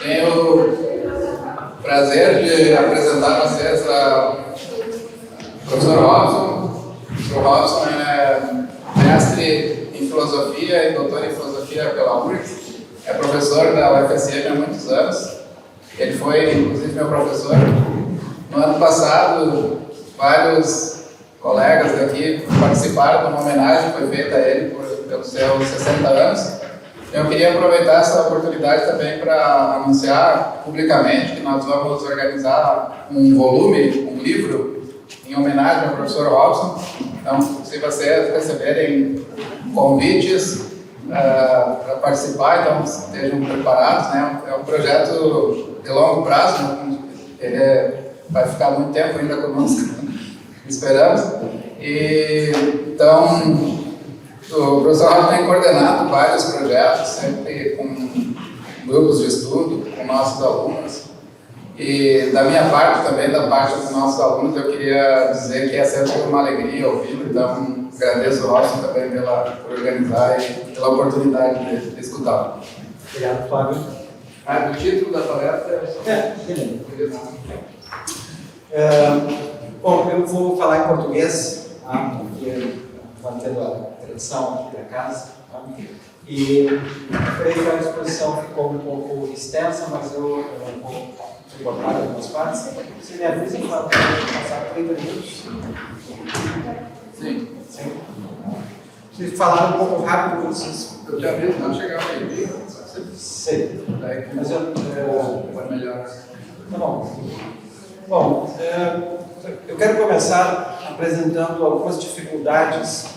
Tenho o prazer de apresentar a vocês o professor Robson. O professor Robson é mestre em filosofia e doutor em filosofia pela URGS. É professor da UFSM há muitos anos. Ele foi, inclusive, meu professor. No ano passado, vários colegas daqui participaram de uma homenagem que foi feita a ele pelos seus 60 anos. Eu queria aproveitar essa oportunidade também para anunciar publicamente que nós vamos organizar um volume, um livro, em homenagem ao professor Robson. Então, se vocês receberem convites para participar, então estejam preparados, né? É um projeto de longo prazo, né? Ele vai ficar muito tempo ainda conosco, esperamos. E, então, o professor Robson tem coordenado vários projetos, sempre com grupos de estudo, com nossos alunos. E da minha parte também, da parte dos nossos alunos, eu queria dizer que é sempre uma alegria ouvi-lo. Então, agradeço ao Robson também por organizar e pela oportunidade de escutá-lo. Obrigado, Flávio. O título da palestra é... Bom, eu vou falar em português, porque mantendo a tradição aqui da casa. E creio que a exposição ficou um pouco extensa, mas eu vou cortar algumas partes. Você me avisa que vai passar 30 minutos? Sim. Se falar um pouco rápido, vocês... Eu te aviso, não chegava aí. Sei. Mas Foi melhor. Tá bom. Bom, eu quero começar apresentando algumas dificuldades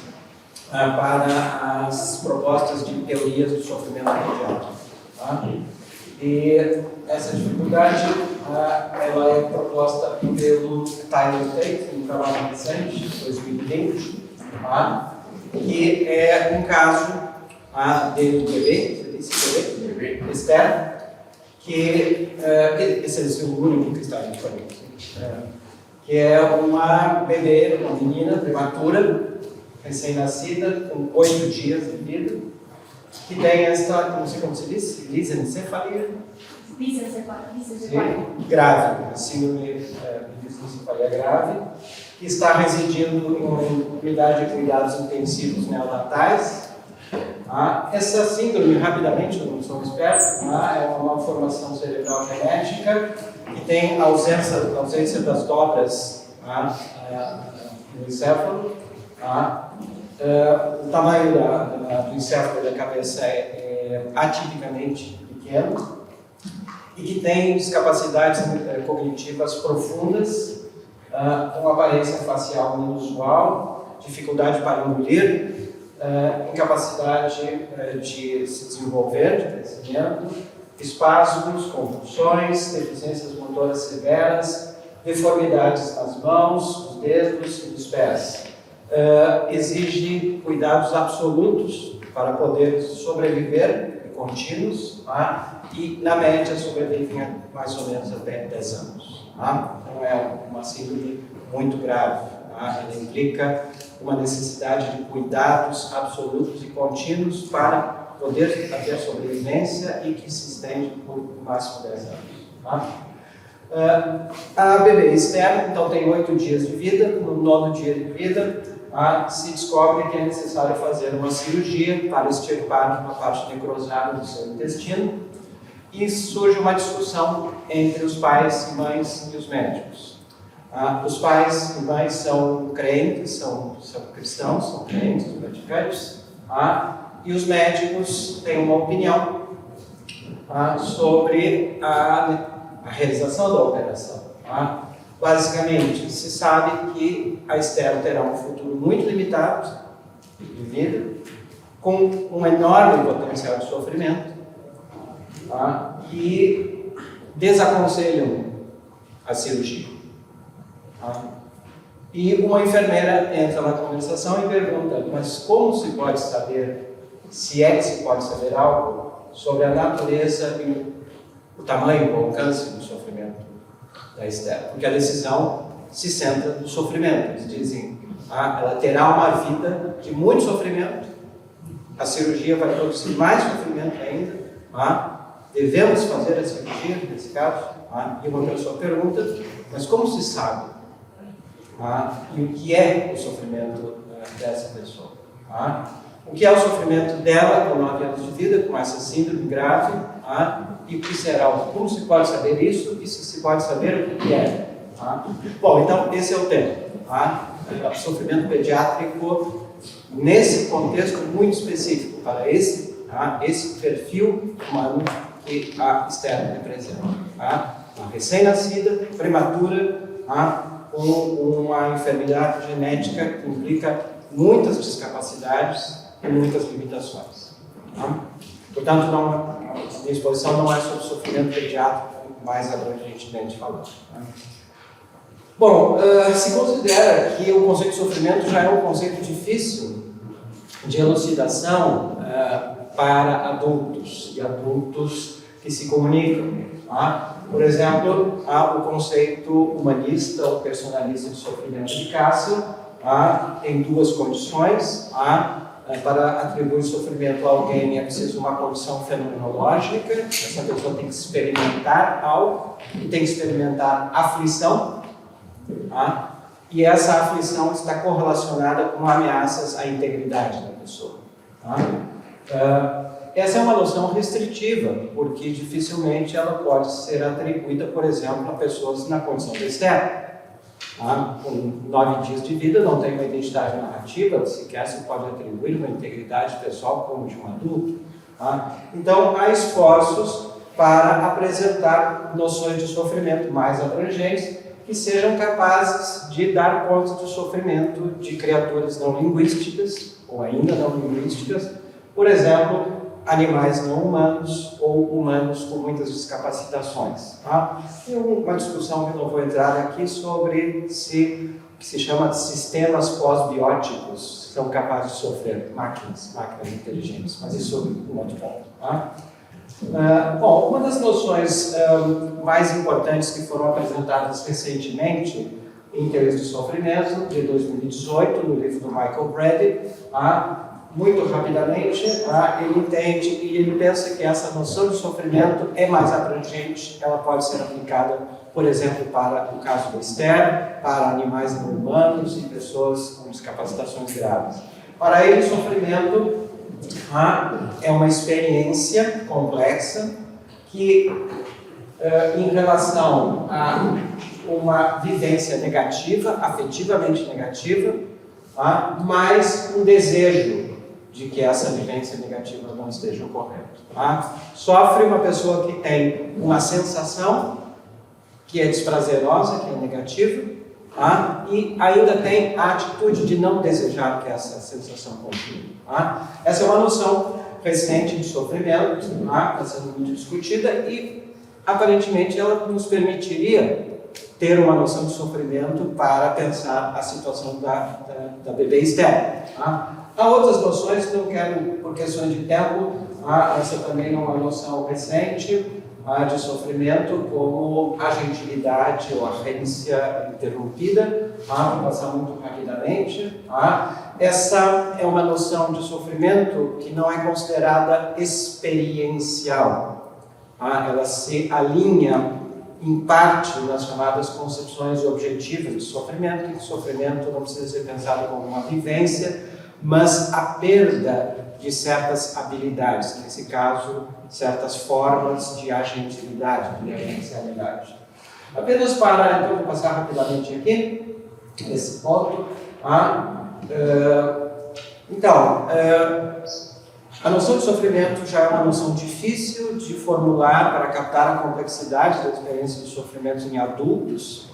para as propostas de teorias do sofrimento imediato. Tá? E essa dificuldade ela é proposta pelo Tyler Tate, um trabalho recente, 2020, tá? Que é um caso dele do bebê, você disse bebê? Esther, que esse é o único que está disponível, que é uma bebê, uma menina prematura, recém-nascida, com 8 dias de vida, que tem esta, não sei como se diz, lisencefalia grave, síndrome de lisencefalia grave, que está residindo em uma unidade de cuidados intensivos neonatais. Essa síndrome, rapidamente, eu não sou experto, é uma malformação cerebral genética que tem ausência das dobras no encéfalo. O tamanho do encéfalo e da cabeça é atipicamente pequeno e que tem discapacidades cognitivas profundas, com aparência facial inusual, dificuldade para engolir, incapacidade de se desenvolver, de crescimento, espasmos, convulsões, deficiências motoras severas, deformidades nas mãos, nos dedos e nos pés. Exige cuidados absolutos para poder sobreviver, contínuos, e na média sobrevivem mais ou menos até 10 anos. Então é uma síndrome muito grave. Ela implica uma necessidade de cuidados absolutos e contínuos para poder haver sobrevivência e que se estende por no máximo 10 anos. A bebê Esther, então, tem 8 dias de vida. No 9º dia de vida, se descobre que é necessário fazer uma cirurgia para extirpar uma parte necrosada do seu intestino, e surge uma discussão entre os pais e mães e os médicos. Os pais e mães são crentes, são cristãos, são crentes, praticantes, e os médicos têm uma opinião sobre a realização da operação. Basicamente, se sabe que a Esther terá um futuro muito limitado de vida, com um enorme potencial de sofrimento, e desaconselham a cirurgia. E uma enfermeira entra na conversação e pergunta: mas como se pode saber, se é que se pode saber algo sobre a natureza e o tamanho, o alcance do sofrimento da Esther? Porque a decisão se centra no sofrimento. Eles dizem: ela terá uma vida de muito sofrimento, a cirurgia vai produzir mais sofrimento ainda, Devemos fazer a cirurgia nesse caso? E uma pessoa pergunta, mas como se sabe? E o que é o sofrimento dessa pessoa? O que é o sofrimento dela com 9 anos de vida, com essa síndrome grave? E o que será? Como se pode saber isso? E se pode saber o que é? Bom, então esse é o tema. O sofrimento pediátrico nesse contexto muito específico, para esse perfil humano que a Esther representa. Uma recém-nascida, prematura, com uma enfermidade genética que implica muitas discapacidades e muitas limitações. Portanto, a minha exposição não é sobre sofrimento pediátrico, mais abrangentemente falando. Bom, se considera que o conceito de sofrimento já é um conceito difícil de elucidação para adultos e adultos que se comunicam. Por exemplo, o conceito humanista ou personalista de sofrimento de Castle tem duas condições. Para atribuir sofrimento a alguém é preciso uma condição fenomenológica, essa pessoa tem que experimentar algo e tem que experimentar aflição. E essa aflição está correlacionada com ameaças à integridade da pessoa. Essa é uma noção restritiva, porque dificilmente ela pode ser atribuída, por exemplo, a pessoas na condição de Esther. Com 9 dias de vida, não tem uma identidade narrativa, sequer se pode atribuir uma integridade pessoal como de um adulto. Então, há esforços para apresentar noções de sofrimento mais abrangentes que sejam capazes de dar conta do sofrimento de criaturas não linguísticas, ou ainda não linguísticas, por exemplo, animais não humanos ou humanos com muitas discapacitações. Tem uma discussão que não vou entrar aqui sobre o que se chama de sistemas pós-bióticos que são capazes de sofrer máquinas inteligentes, mas isso é um outro ponto. Bom, uma das noções mais importantes que foram apresentadas recentemente em termos de sofrimento, de 2018, no livro do Michael Brady, muito rapidamente, ele entende e ele pensa que essa noção de sofrimento é mais abrangente, ela pode ser aplicada, por exemplo, para o caso do Esther, para animais não humanos e pessoas com discapacitações graves. Para ele, o sofrimento é uma experiência complexa que, em relação a uma vivência negativa, afetivamente negativa, mais um desejo de que essa vivência negativa não esteja ocorrendo. Sofre uma pessoa que tem uma sensação que é desprazerosa, que é negativa, e ainda tem a atitude de não desejar que essa sensação continue. Essa é uma noção recente de sofrimento, está sendo muito discutida e, aparentemente, ela nos permitiria ter uma noção de sofrimento para pensar a situação da bebê Esther. Há outras noções, não quero, por questões de tempo, essa também é uma noção recente de sofrimento, como a gentilidade ou a rência interrompida. Vou passar muito rapidamente. Essa é uma noção de sofrimento que não é considerada experiencial. Ela se alinha em parte nas chamadas concepções objetivas de sofrimento, que o sofrimento não precisa ser pensado como uma vivência, mas a perda de certas habilidades, nesse caso, certas formas de agentividade, de agencialidade. Apenas para, então, vou passar rapidamente aqui, esse ponto. A noção de sofrimento já é uma noção difícil de formular para captar a complexidade da experiência de sofrimento em adultos.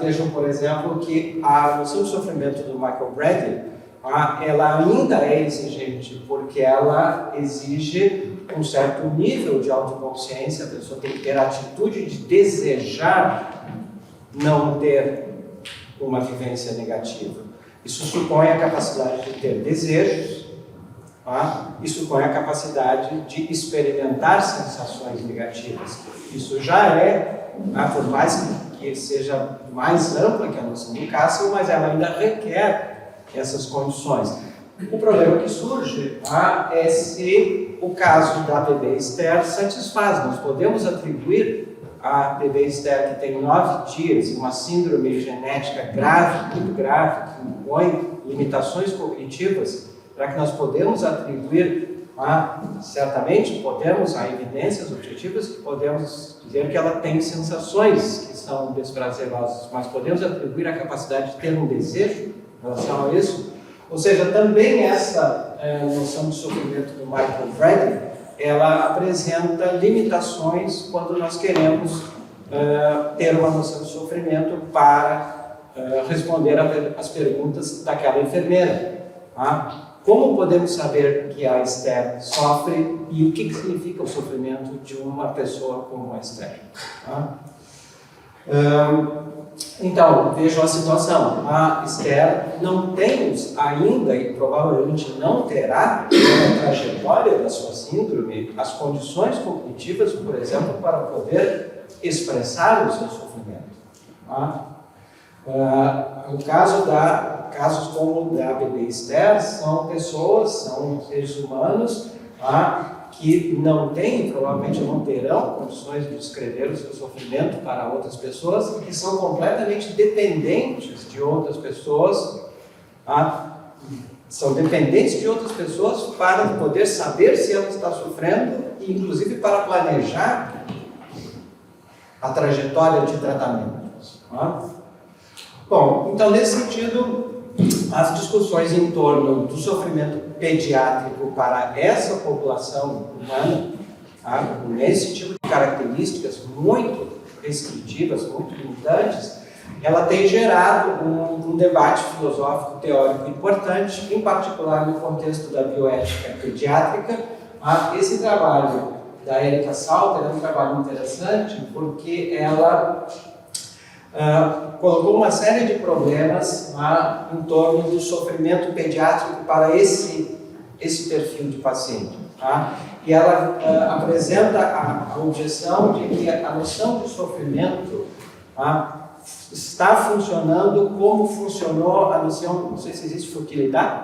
Vejam, por exemplo, que a noção de sofrimento do Michael Brady, ela ainda é exigente, porque ela exige um certo nível de autoconsciência, a pessoa tem que ter a atitude de desejar não ter uma vivência negativa. Isso supõe a capacidade de ter desejos, isso supõe a capacidade de experimentar sensações negativas. Isso já é, por mais que seja mais ampla que a noção do Castle, mas ela ainda requer essas condições. O problema que surge é se o caso da bebê Esther satisfaz. Nós podemos atribuir a bebê Esther, que tem 9 dias, uma síndrome genética grave, muito grave, que impõe limitações cognitivas, para que nós podemos atribuir, certamente podemos, há evidências objetivas que podemos dizer que ela tem sensações que são desprazerosas, mas podemos atribuir a capacidade de ter um desejo em relação a isso. Ou seja, também essa noção de sofrimento do Michael Bradley, ela apresenta limitações quando nós queremos ter uma noção de sofrimento para responder às perguntas daquela enfermeira. Como podemos saber que a Esther sofre e o que significa o sofrimento de uma pessoa como a Esther? Então, vejam a situação. A Esther não tem ainda, e provavelmente não terá, na trajetória da sua síndrome, as condições cognitivas, por exemplo, para poder expressar o seu sofrimento. O casos como o da bebê Esther são pessoas, são seres humanos que não têm, provavelmente não terão condições de descrever o seu sofrimento para outras pessoas, que são completamente dependentes de outras pessoas, são dependentes de outras pessoas para poder saber se ela está sofrendo e, inclusive, para planejar a trajetória de tratamento. Bom, então, nesse sentido, as discussões em torno do sofrimento pediátrico para essa população humana, com esse tipo de características muito restritivas, muito limitantes, ela tem gerado um debate filosófico teórico importante, em particular no contexto da bioética pediátrica. Esse trabalho da Erika Salter é um trabalho interessante porque ela colocou uma série de problemas em torno do sofrimento pediátrico para esse perfil de paciente. E ela apresenta a objeção de que a noção de sofrimento está funcionando como funcionou a noção, não sei se existe futilidade,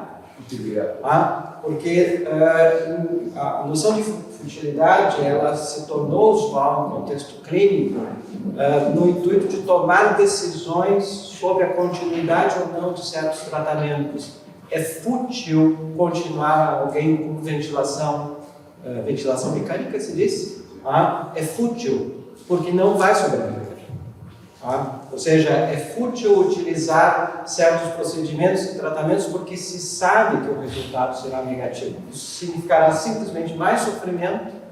porque a noção de futilidade ela se tornou usual no contexto clínico no intuito de tomar decisões sobre a continuidade ou não de certos tratamentos. É fútil continuar alguém com ventilação mecânica, se diz? É fútil, porque não vai sobreviver. Ou seja, é fútil utilizar certos procedimentos e tratamentos porque se sabe que o resultado será negativo. Isso significará simplesmente mais sofrimento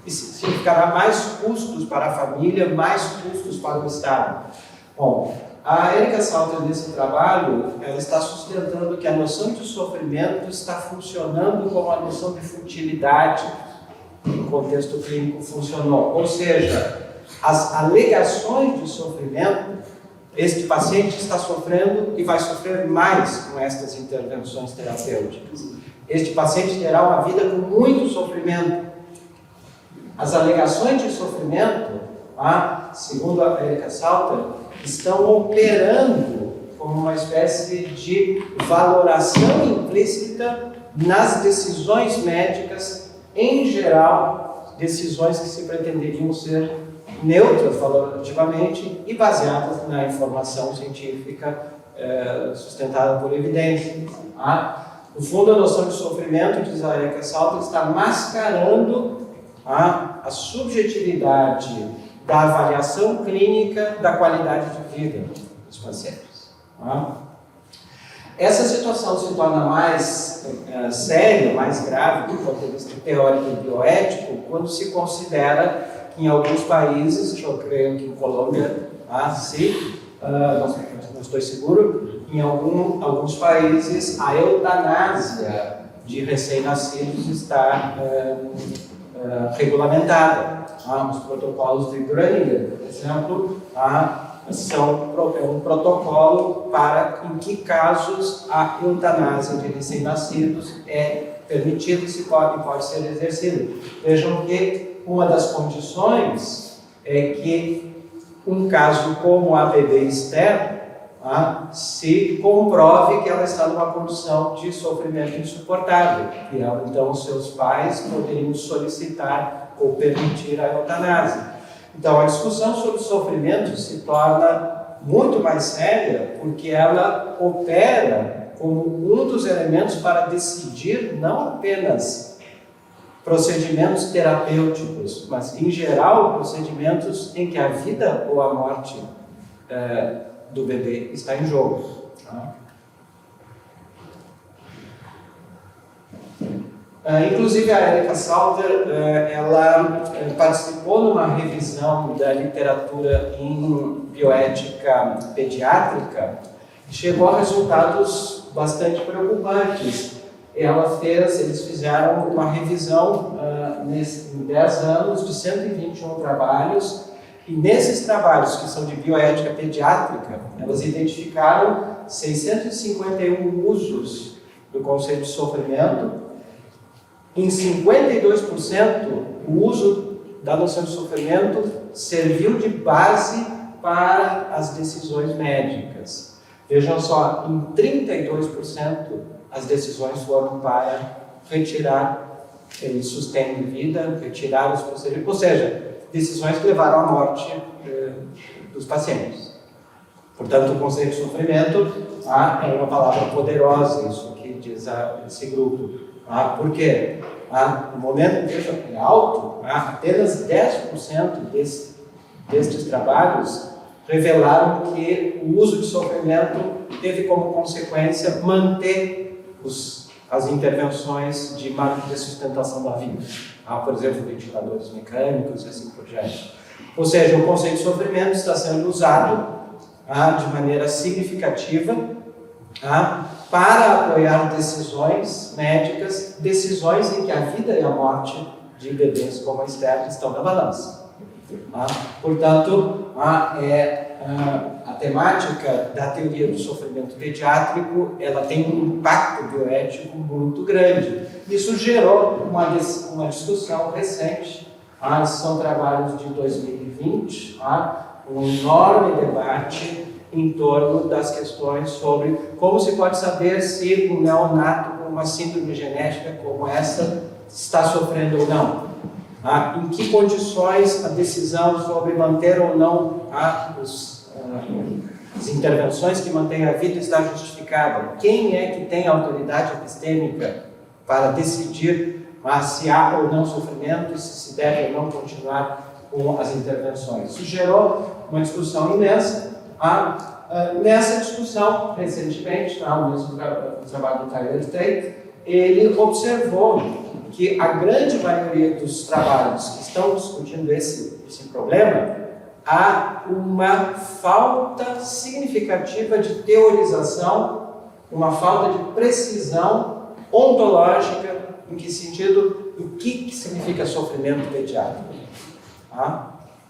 e significará mais custos para a família, mais custos para o Estado. Bom, a Erika Salter, nesse trabalho, ela está sustentando que a noção de sofrimento está funcionando como a noção de futilidade no contexto clínico funcionou. Ou seja, as alegações de sofrimento, este paciente está sofrendo e vai sofrer mais com estas intervenções terapêuticas. Este paciente terá uma vida com muito sofrimento. As alegações de sofrimento, segundo a Erika Salter, estão operando como uma espécie de valoração implícita nas decisões médicas, em geral, decisões que se pretenderiam ser neutras valorativamente e baseadas na informação científica sustentada por evidência. No fundo, a noção de sofrimento, diz a Erika Salter, está mascarando a subjetividade da avaliação clínica da qualidade de vida dos pacientes. Essa situação se torna mais séria, mais grave do ponto de vista teórico e bioético quando se considera que em alguns países, eu creio que em Colômbia, não estou seguro, em alguns países a eutanásia de recém-nascidos está regulamentada. Os protocolos de Groningen, por exemplo, é um protocolo para em que casos a eutanásia de recém-nascidos é permitida e pode ser exercida. Vejam que uma das condições é que um caso como a bebê Esther se comprove que ela está numa condição de sofrimento insuportável, e ela, então seus pais poderiam solicitar ou permitir a eutanásia. Então a discussão sobre sofrimento se torna muito mais séria porque ela opera como um dos elementos para decidir não apenas procedimentos terapêuticos, mas em geral procedimentos em que a vida ou a morte do bebê está em jogo. Inclusive a Erika Salter, ela participou numa revisão da literatura em bioética pediátrica e chegou a resultados bastante preocupantes. Eles fizeram uma revisão em 10 anos de 121 trabalhos, e nesses trabalhos que são de bioética pediátrica, elas identificaram 651 usos do conceito de sofrimento. Em 52%, o uso da noção de sofrimento serviu de base para as decisões médicas. Vejam só, em 32%, as decisões foram para retirar sustento de vida, retirar os procedimentos, ou seja, decisões que levaram à morte dos pacientes. Portanto, o conceito de sofrimento é uma palavra poderosa, isso que diz esse grupo. Por quê? No momento é alto, apenas 10% destes trabalhos revelaram que o uso de sofrimento teve como consequência manter as intervenções de sustentação da vida. Por exemplo, ventiladores mecânicos e assim por diante. Ou seja, o conceito de sofrimento está sendo usado de maneira significativa para apoiar decisões médicas, decisões em que a vida e a morte de bebês como a Esther estão na balança. Portanto, a temática da teoria do sofrimento pediátrico, ela tem um impacto bioético muito grande. Isso gerou uma discussão recente, são trabalhos de 2020, um enorme debate em torno das questões sobre como se pode saber se um neonato com uma síndrome genética como essa está sofrendo ou não. Em que condições a decisão sobre manter ou não as intervenções que mantêm a vida está justificada? Quem é que tem autoridade epistêmica para decidir se há ou não sofrimento e se deve ou não continuar com as intervenções? Isso gerou uma discussão imensa. Nessa discussão, recentemente, no mesmo trabalho do Tyler Tate, ele observou que a grande maioria dos trabalhos que estão discutindo esse problema, há uma falta significativa de teorização, uma falta de precisão ontológica, em que sentido, o que significa sofrimento pediátrico.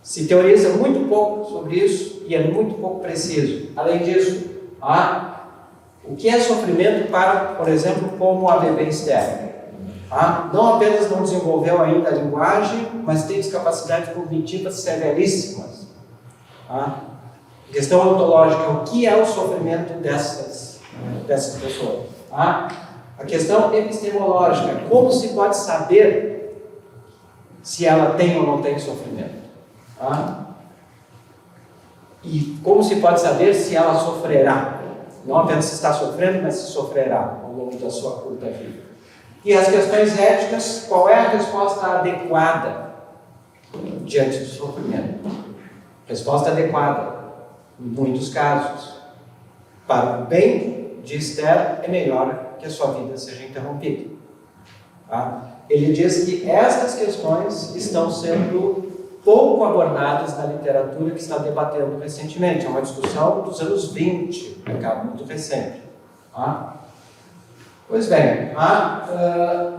Se teoriza muito pouco sobre isso e é muito pouco preciso. Além disso, o que é sofrimento para, por exemplo, como a bebê Esther? Não apenas não desenvolveu ainda a linguagem, mas tem discapacidades cognitivas severíssimas. A questão ontológica, o que é o sofrimento dessas pessoas? A questão epistemológica, como se pode saber se ela tem ou não tem sofrimento? E como se pode saber se ela sofrerá? Não apenas se está sofrendo, mas se sofrerá ao longo da sua curta vida. E as questões éticas, qual é a resposta adequada diante do sofrimento? Resposta adequada, em muitos casos, para o bem de Esther, é melhor que a sua vida seja interrompida. Ele diz que essas questões estão sendo pouco abordadas na literatura que está debatendo recentemente. É uma discussão dos anos 20, mercado muito recente. Pois bem,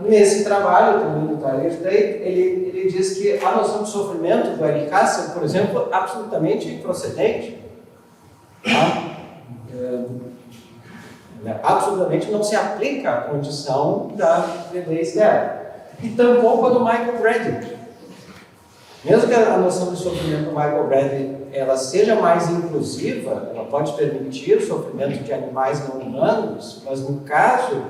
nesse trabalho também do Tyler Tate, ele diz que a noção de sofrimento do Eric Hassel, por exemplo, é absolutamente improcedente. Absolutamente não se aplica à condição da bebê Esther. E tampouco a do Michael Brady. Mesmo que a noção de sofrimento do Michael Bradley ela seja mais inclusiva, ela pode permitir o sofrimento de animais não humanos, mas no caso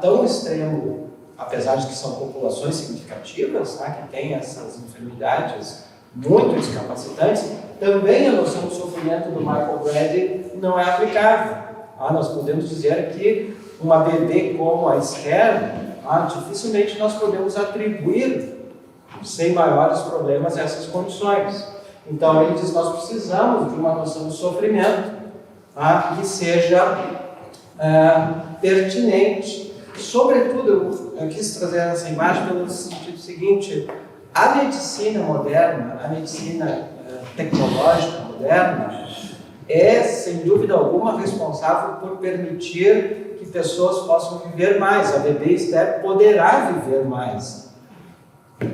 tão extremo, apesar de que são populações significativas, que têm essas enfermidades muito discapacitantes, também a noção de sofrimento do Michael Bradley não é aplicável. Nós podemos dizer que uma bebê como a Esther, dificilmente nós podemos atribuir sem maiores problemas essas condições. Então ele diz, nós precisamos de uma noção de sofrimento que seja pertinente. Sobretudo, eu quis trazer essa imagem pelo sentido seguinte: a medicina moderna, a medicina tecnológica moderna, é, sem dúvida alguma, responsável por permitir que pessoas possam viver mais. A bebê Esther poderá viver mais.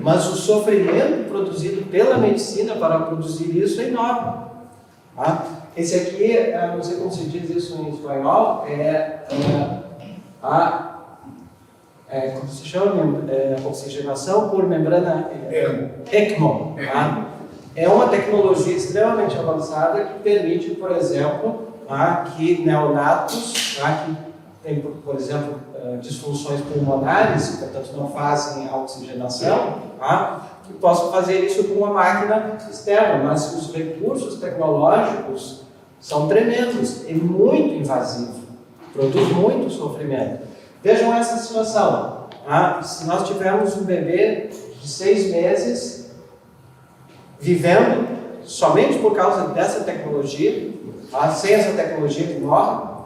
Mas o sofrimento produzido pela medicina para produzir isso é enorme. Esse aqui, não sei como se diz isso em espanhol, como se chama? Oxigenação por membrana ECMO. É uma tecnologia extremamente avançada que permite, por exemplo, que neonatos que têm, por exemplo, disfunções pulmonares, que, portanto, não fazem a oxigenação, que possam fazer isso com uma máquina externa, mas os recursos tecnológicos são tremendos e muito invasivos, produz muito sofrimento. Vejam essa situação. Se nós tivermos um bebê de 6 meses vivendo somente por causa dessa tecnologia, sem essa tecnologia que morre,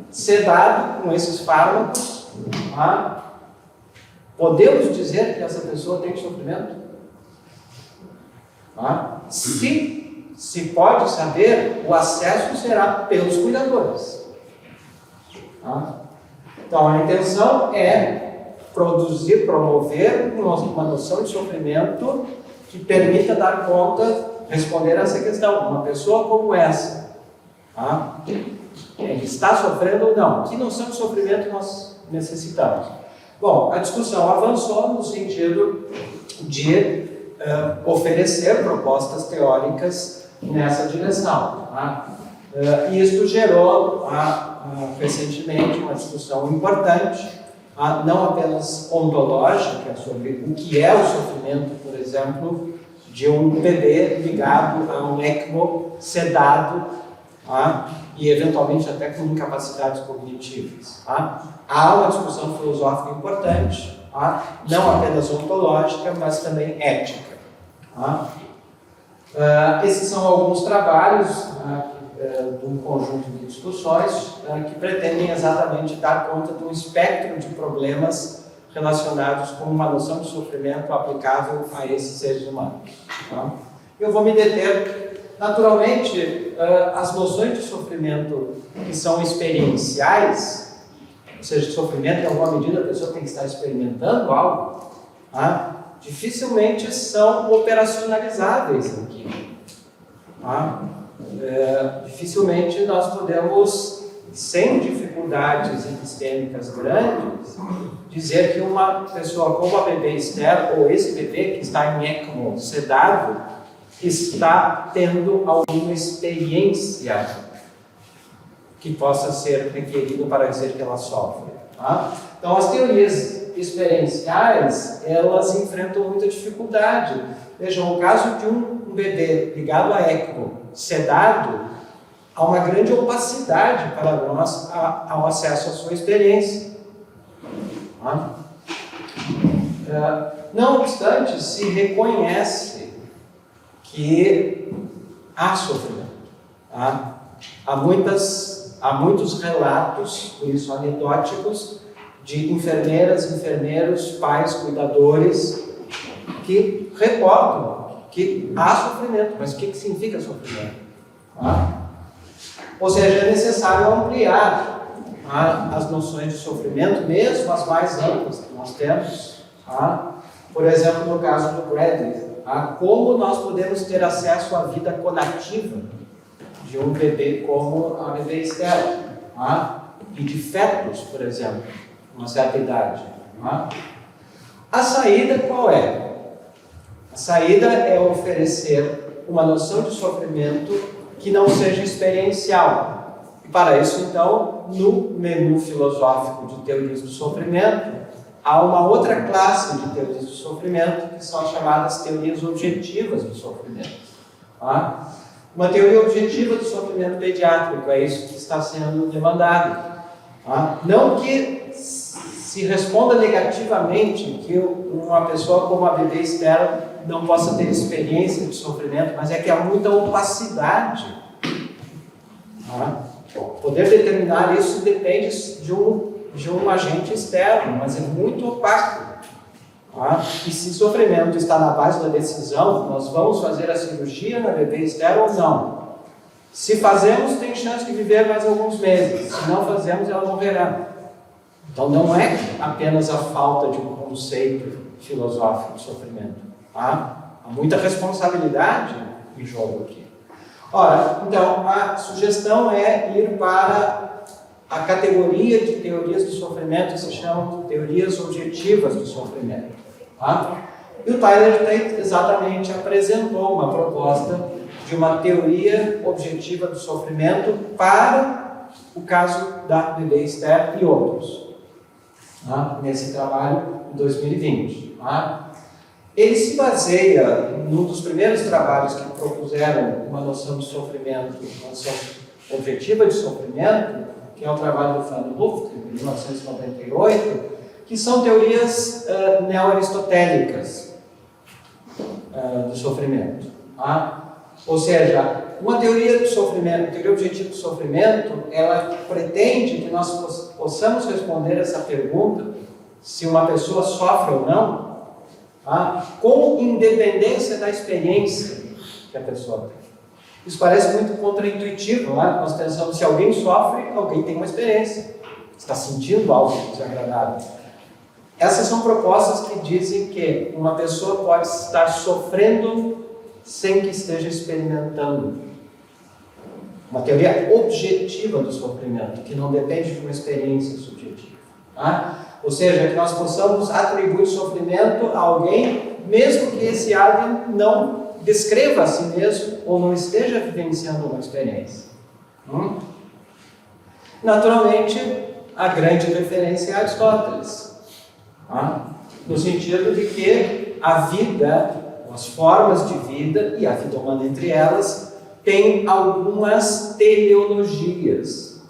sedado com esses fármacos, podemos dizer que essa pessoa tem sofrimento? Se pode saber, o acesso será pelos cuidadores. Então a intenção é promover uma noção de sofrimento que permita dar conta, responder a essa questão. Uma pessoa como essa, ele está sofrendo ou não? Que noção de sofrimento nós necessitamos? Bom, a discussão avançou no sentido de oferecer propostas teóricas nessa direção. E isso gerou recentemente uma discussão importante, não apenas ontológica, sobre o que é o sofrimento, por exemplo, de um bebê ligado a um ECMO sedado, e eventualmente até com incapacidades cognitivas. Há uma discussão filosófica importante, não apenas ontológica, mas também ética. Esses são alguns trabalhos de um conjunto de discussões que pretendem exatamente dar conta de um espectro de problemas relacionados com uma noção de sofrimento aplicável a esses seres humanos. Eu vou me deter, naturalmente, as noções de sofrimento que são experienciais, ou seja, sofrimento, em alguma medida, a pessoa tem que estar experimentando algo, dificilmente são operacionalizáveis aqui. Dificilmente nós podemos, sem dificuldades epistêmicas grandes, dizer que uma pessoa como a bebê Esther, ou esse bebê que está em ECMO sedado, está tendo alguma experiência que possa ser requerida para dizer que ela sofre. Então, as teorias experienciais, elas enfrentam muita dificuldade. Vejam, o caso de um bebê ligado a ECMO, sedado, há uma grande opacidade para nós ao acesso à sua experiência. Não obstante, se reconhece que há sofrimento. Há muitos relatos, por isso anedóticos, de enfermeiras, enfermeiros, pais, cuidadores, que reportam que há sofrimento. Mas o que significa sofrimento? Ou seja, é necessário ampliar as noções de sofrimento, mesmo as mais amplas que nós temos. Por exemplo, no caso do Bradley, como nós podemos ter acesso à vida conativa de um bebê como a bebê Esther, e de fetos, por exemplo, uma certa idade. A saída qual é? A saída é oferecer uma noção de sofrimento que não seja experiencial. E para isso, então, no menu filosófico de teorias do sofrimento, há uma outra classe de teorias do sofrimento, que são as chamadas teorias objetivas do sofrimento. Tá? Uma teoria objetiva do sofrimento pediátrico, é isso que está sendo demandado. Tá? Não que se responda negativamente que uma pessoa como a bebê Esther não possa ter experiência de sofrimento, mas é que há muita opacidade. Tá? Poder determinar isso depende de um agente externo, mas é muito opaco. Tá? E se sofrimento está na base da decisão, nós vamos fazer a cirurgia na bebê Esther ou não. Se fazemos, tem chance de viver mais alguns meses. Se não fazemos, ela morrerá. Então não é apenas a falta de um conceito filosófico de sofrimento. Tá? Há muita responsabilidade em jogo aqui. Ora, então a sugestão é ir para a categoria de teorias do sofrimento que se chamam teorias objetivas do sofrimento. Tá? E o Tyler Tate exatamente apresentou uma proposta de uma teoria objetiva do sofrimento para o caso da bebê Esther e outros. Tá? Nesse trabalho de 2020. Tá? Ele se baseia num dos primeiros trabalhos que propuseram uma noção de sofrimento, uma noção objetiva de sofrimento, que é o trabalho do Van Luft, de 1998, que são teorias neo-aristotélicas do sofrimento. Tá? Ou seja, uma teoria do sofrimento, teoria objetiva do sofrimento, ela pretende que nós possamos responder essa pergunta, se uma pessoa sofre ou não, tá? Com independência da experiência que a pessoa tem. Isso parece muito contraintuitivo, né? Nós pensamos, se alguém sofre, alguém tem uma experiência, está sentindo algo desagradável. Essas são propostas que dizem que uma pessoa pode estar sofrendo sem que esteja experimentando. Uma teoria objetiva do sofrimento, que não depende de uma experiência subjetiva. Tá? Ou seja, que nós possamos atribuir sofrimento a alguém, mesmo que esse alguém não descreva a si mesmo ou não esteja vivenciando uma experiência. Naturalmente, a grande referência é Aristóteles. Tá? No sentido de que a vida, as formas de vida e a vida humana entre elas, tem algumas teleologias.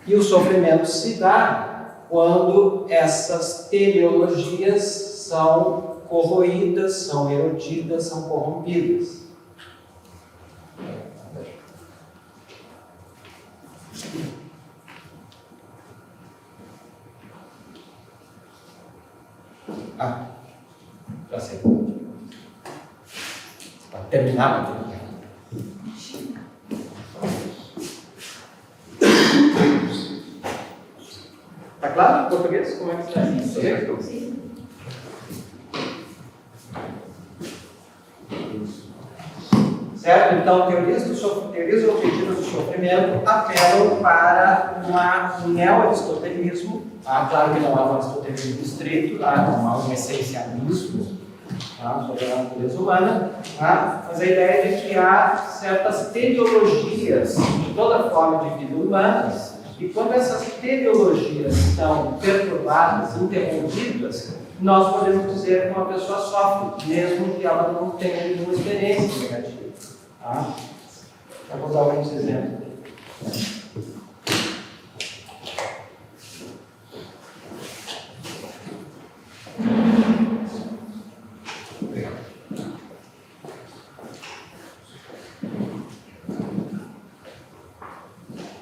E o sofrimento se dá quando essas teleologias são corroídas, são erodidas, são corrompidas. Já sei. Para terminar, vou terminar. Está claro em português? Como é que está? Sim. Certo? Então, teorias objetivas do sofrimento apelam para um neo-aristotelismo. Claro que não há um aristotelismo estrito, não há um essencialismo sobre a natureza humana, mas a ideia é de que há certas teleologias de toda forma de vida humana, e quando essas teleologias estão perturbadas, interrompidas, nós podemos dizer que uma pessoa sofre, mesmo que ela não tenha nenhuma experiência negativa. Eu vou dar alguns exemplos.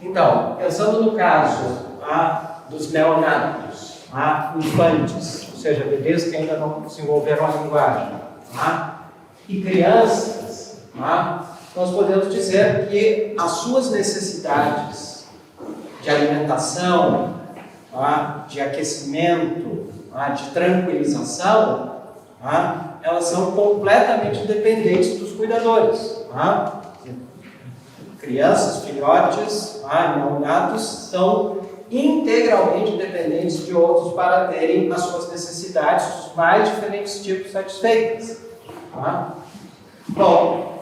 Então, pensando no caso dos neonatos, infantes, ou seja, bebês que ainda não desenvolveram a linguagem, e crianças, nós podemos dizer que as suas necessidades de alimentação, de aquecimento, de tranquilização, elas são completamente dependentes dos cuidadores. Crianças, filhotes, neonatos são integralmente dependentes de outros para terem as suas necessidades, os mais diferentes tipos satisfeitas. Tá? Bom,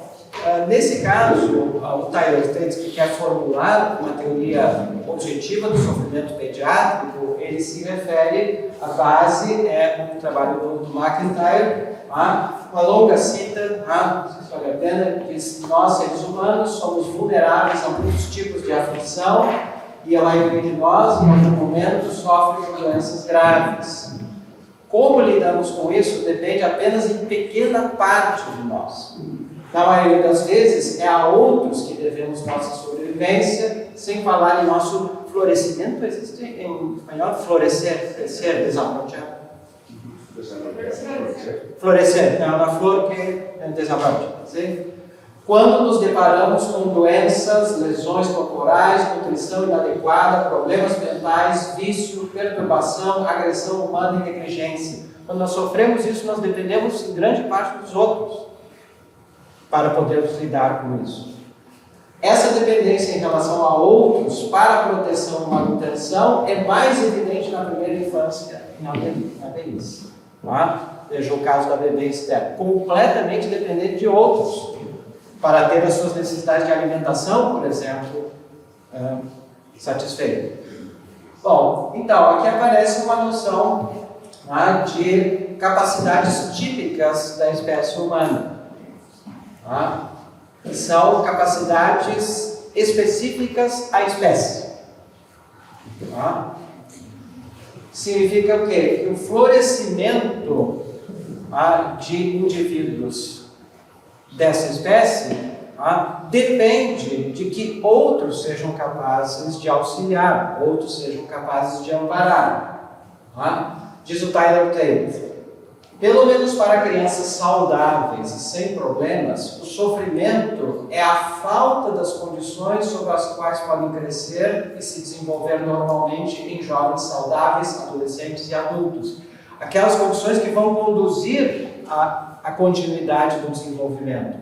nesse caso, o Tyler Tate, que quer formular uma teoria objetiva do sofrimento pediátrico, ele se refere, a base é um trabalho do McIntyre, uma longa cita, não sei se vale a pena, que diz: nós, seres humanos, somos vulneráveis a muitos tipos de aflição e a maioria de nós, em algum momento, sofre com doenças graves. Como lidamos com isso depende apenas em pequena parte de nós. Na maioria das vezes, é a outros que devemos nossa sobrevivência, sem falar em nosso florescimento. Existe em espanhol florescer, crescer, desabrochar. Florescer, não, na flor que é desabrocha. Quando nos deparamos com doenças, lesões corporais, nutrição inadequada, problemas mentais, vício, perturbação, agressão humana e negligência. Quando nós sofremos isso, nós dependemos em grande parte dos outros para podermos lidar com isso. Essa dependência em relação a outros para a proteção e manutenção é mais evidente na primeira infância e na velhice. Veja o caso da bebê Esther, completamente dependente de outros para ter as suas necessidades de alimentação, por exemplo, satisfeitas. Bom, então, aqui aparece uma noção de capacidades típicas da espécie humana. Que são capacidades específicas à espécie. Significa o quê? Que o florescimento de indivíduos dessa espécie depende de que outros sejam capazes de auxiliar, outros sejam capazes de amparar. Diz o Tyler Tate: pelo menos para crianças saudáveis e sem problemas, o sofrimento é a falta das condições sobre as quais podem crescer e se desenvolver normalmente em jovens saudáveis, adolescentes e adultos. Aquelas condições que vão conduzir à continuidade do desenvolvimento.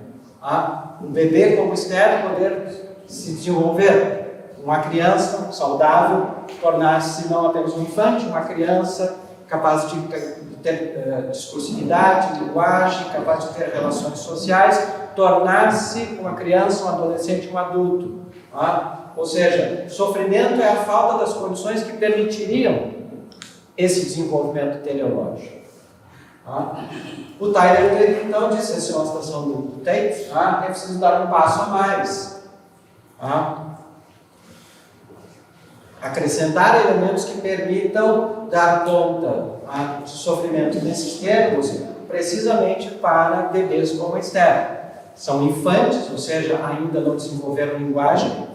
Um bebê como Esther poder se desenvolver. Uma criança saudável tornar-se não apenas um infante, uma criança capaz de ter discursividade, linguagem, capaz de ter relações sociais, tornar-se uma criança, um adolescente, um adulto. Ou seja, sofrimento é a falta das condições que permitiriam esse desenvolvimento teleológico. O Tyler Tate, então, disse, essa é uma citação do Tate, é preciso dar um passo a mais. Acrescentar elementos que permitam dar conta de sofrimento nesses termos, precisamente para bebês como Esther. São infantes, ou seja, ainda não desenvolveram linguagem,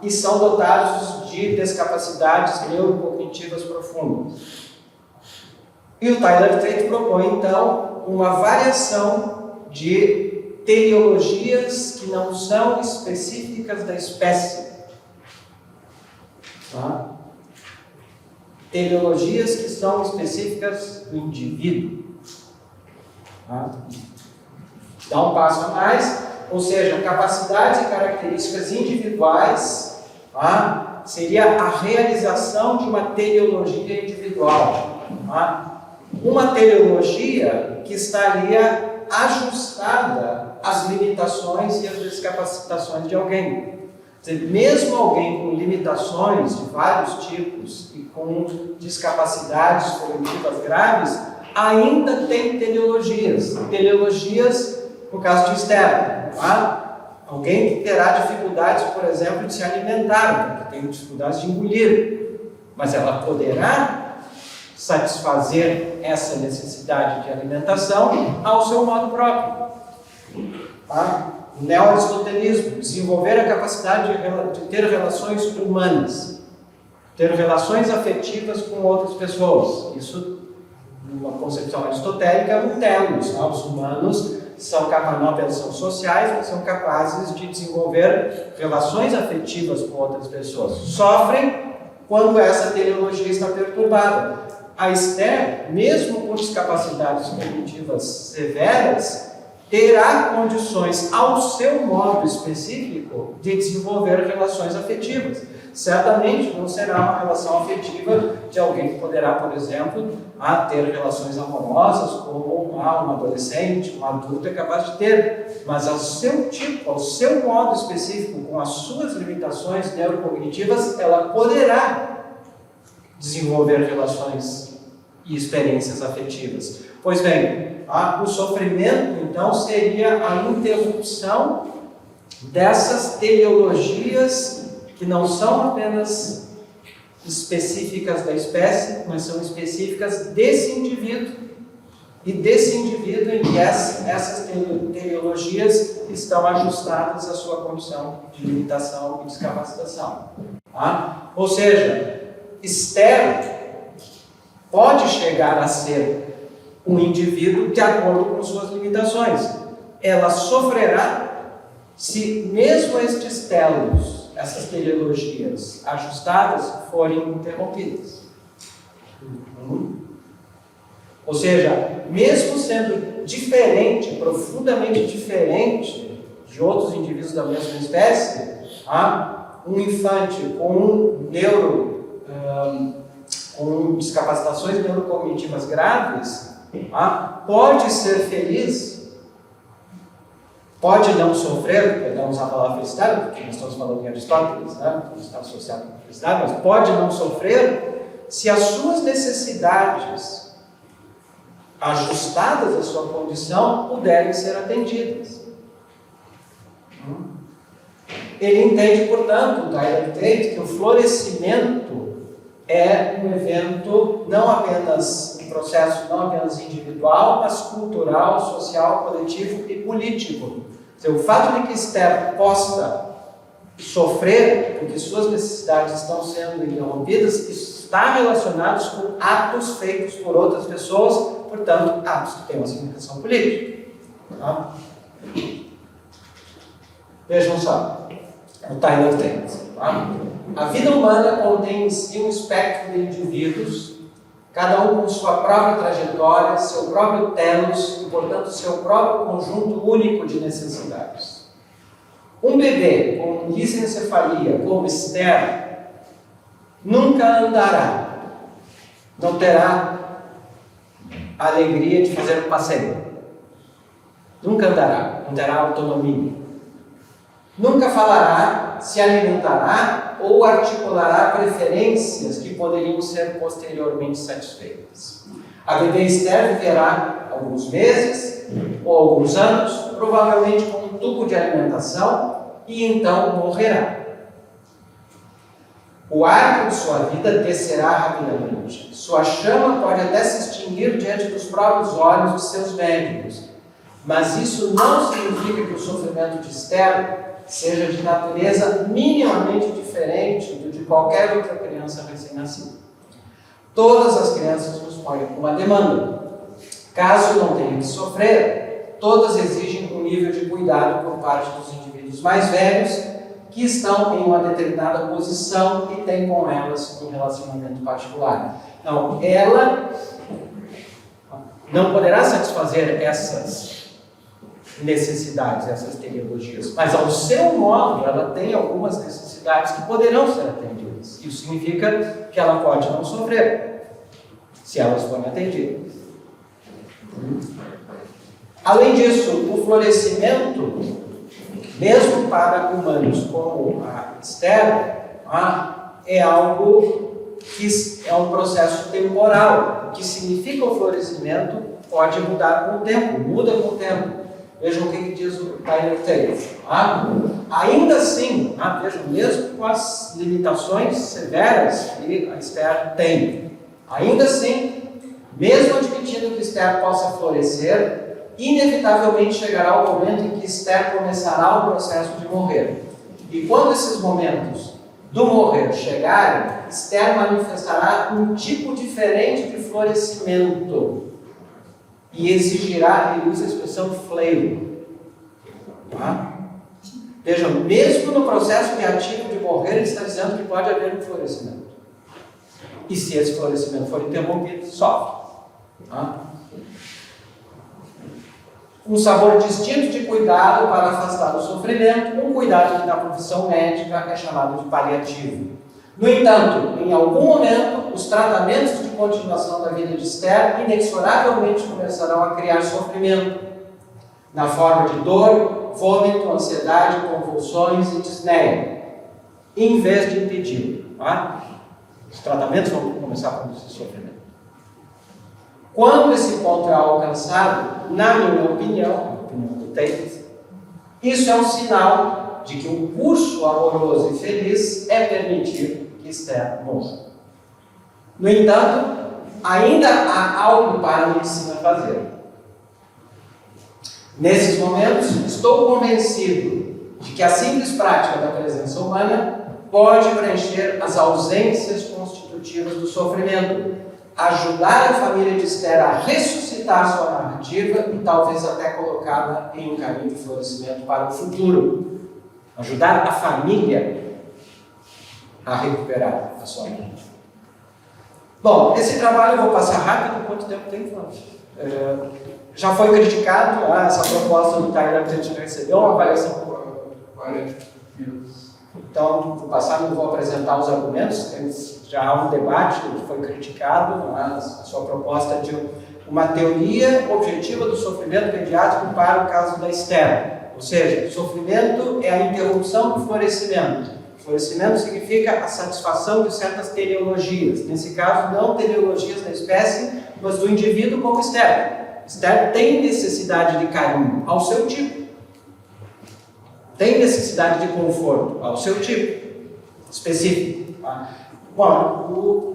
e são dotados de descapacidades neurocognitivas profundas. E o Tyler Tate propõe, então, uma variação de teleologias que não são específicas da espécie. Teleologias que são específicas do indivíduo. Dá um passo a mais, ou seja, capacidades e características individuais, seria a realização de uma teleologia individual. Uma teleologia que estaria ajustada às limitações e às descapacitações de alguém. Quer dizer, mesmo alguém com limitações de vários tipos e com discapacidades cognitivas graves, ainda tem teleologias. Teleologias, no caso de Esther, alguém que terá dificuldades, por exemplo, de se alimentar, porque tem dificuldades de engolir, mas ela poderá satisfazer essa necessidade de alimentação ao seu modo próprio. O neo-aristotelismo, desenvolver a capacidade de ter relações humanas, ter relações afetivas com outras pessoas. Isso, numa concepção aristotélica, é um telos. Os humanos são capazes, não apenas são sociais, mas são capazes de desenvolver relações afetivas com outras pessoas. Sofrem quando essa teleologia está perturbada. A Esther, mesmo com discapacidades cognitivas severas, terá condições, ao seu modo específico, de desenvolver relações afetivas. Certamente não será uma relação afetiva de alguém que poderá, por exemplo, ter relações amorosas, como um adolescente, um adulto é capaz de ter. Mas ao seu tipo, ao seu modo específico, com as suas limitações neurocognitivas, ela poderá desenvolver relações e experiências afetivas. Pois bem, o sofrimento, então, seria a interrupção dessas teleologias que não são apenas específicas da espécie, mas são específicas desse indivíduo, e desse indivíduo em que essas teleologias estão ajustadas à sua condição de limitação e discapacitação. Ou seja, Esther pode chegar a ser um indivíduo de acordo com suas limitações. Ela sofrerá se mesmo estes telos, essas teleologias ajustadas, forem interrompidas. Ou seja, mesmo sendo diferente, profundamente diferente de outros indivíduos da mesma espécie, um infante com discapacitações neurocognitivas graves, pode ser feliz, pode não sofrer, perdão usar a palavra felicidade, porque nós estamos falando em Aristóteles, está associado com felicidade, mas pode não sofrer se as suas necessidades ajustadas à sua condição puderem ser atendidas. Ele entende, portanto, o Tyler Tate, que o florescimento é um evento não apenas, um processo não apenas individual, mas cultural, social, coletivo e político. O fato de que Esther possa sofrer porque suas necessidades estão sendo interrompidas está relacionado com atos feitos por outras pessoas, portanto, atos que têm uma significação política. Vejam só, o Tyler Tate. A vida humana contém em si um espectro de indivíduos, cada um com sua própria trajetória, seu próprio telos e, portanto, seu próprio conjunto único de necessidades. Um bebê com lisencefalia, como Esther, nunca andará, não terá a alegria de fazer um passeio, nunca andará, não terá autonomia, nunca falará, se alimentará ou articulará preferências que poderiam ser posteriormente satisfeitas. A bebê Esther viverá alguns meses ou alguns anos, provavelmente com um tubo de alimentação, e então morrerá. O arco de sua vida descerá rapidamente. Sua chama pode até se extinguir diante dos próprios olhos de seus médicos, mas isso não significa que o sofrimento de Esther seja de natureza minimamente diferente do de qualquer outra criança recém-nascida. Todas as crianças respondem com uma demanda. Caso não tenham que sofrer, todas exigem um nível de cuidado por parte dos indivíduos mais velhos que estão em uma determinada posição e têm com elas um relacionamento particular. Então, ela não poderá satisfazer essas necessidades, essas teleologias, mas ao seu modo ela tem algumas necessidades que poderão ser atendidas. Isso significa que ela pode não sofrer se elas forem atendidas. Além disso, o florescimento, mesmo para humanos como a Esther, é algo que é um processo temporal. O que significa o florescimento pode mudar com o tempo, muda com o tempo. Vejam o que diz o Tyler Tate. Ainda assim, vejam, mesmo com as limitações severas que a Esther tem, ainda assim, mesmo admitindo que Esther possa florescer, inevitavelmente chegará o momento em que Esther começará o processo de morrer. E quando esses momentos do morrer chegarem, Esther manifestará um tipo diferente de florescimento. E exigirá, ele usa a expressão flail. Vejam, mesmo no processo reativo de morrer, ele está dizendo que pode haver um florescimento. E se esse florescimento for interrompido, sofre. um sabor distinto de cuidado para afastar o sofrimento, um cuidado que na profissão médica é chamado de paliativo. No entanto, em algum momento, os tratamentos de continuação da vida de Esther inexoravelmente começarão a criar sofrimento, na forma de dor, vômito, ansiedade, convulsões e disneia, em vez de impedi-lo. Tá? Os tratamentos vão começar a produzir sofrimento. Quando esse ponto é alcançado, na minha opinião, a opinião do Tate, isso é um sinal de que um curso amoroso e feliz é permitir que Esther morra. No entanto, ainda há algo para a medicina fazer. Nesses momentos, estou convencido de que a simples prática da presença humana pode preencher as ausências constitutivas do sofrimento, ajudar a família de Esther a ressuscitar sua narrativa e talvez até colocá-la em um caminho de florescimento para o futuro. Ajudar a família a recuperar a sua vida. Bom, esse trabalho eu vou passar rápido, quanto tempo tem, Flávio? Já foi criticado, essa proposta do Tyler Tate recebeu uma avaliação. 40 minutos. Então, vou passar, não vou apresentar os argumentos, já há um debate que foi criticado, a sua proposta de uma teoria objetiva do sofrimento pediátrico para o caso da Esther. Ou seja, sofrimento é a interrupção do florescimento. Florescimento significa a satisfação de certas teleologias. Nesse caso, não teleologias da espécie, mas do indivíduo como Esther. Esther tem necessidade de carinho ao seu tipo. Tem necessidade de conforto ao seu tipo específico. Tá? Bom,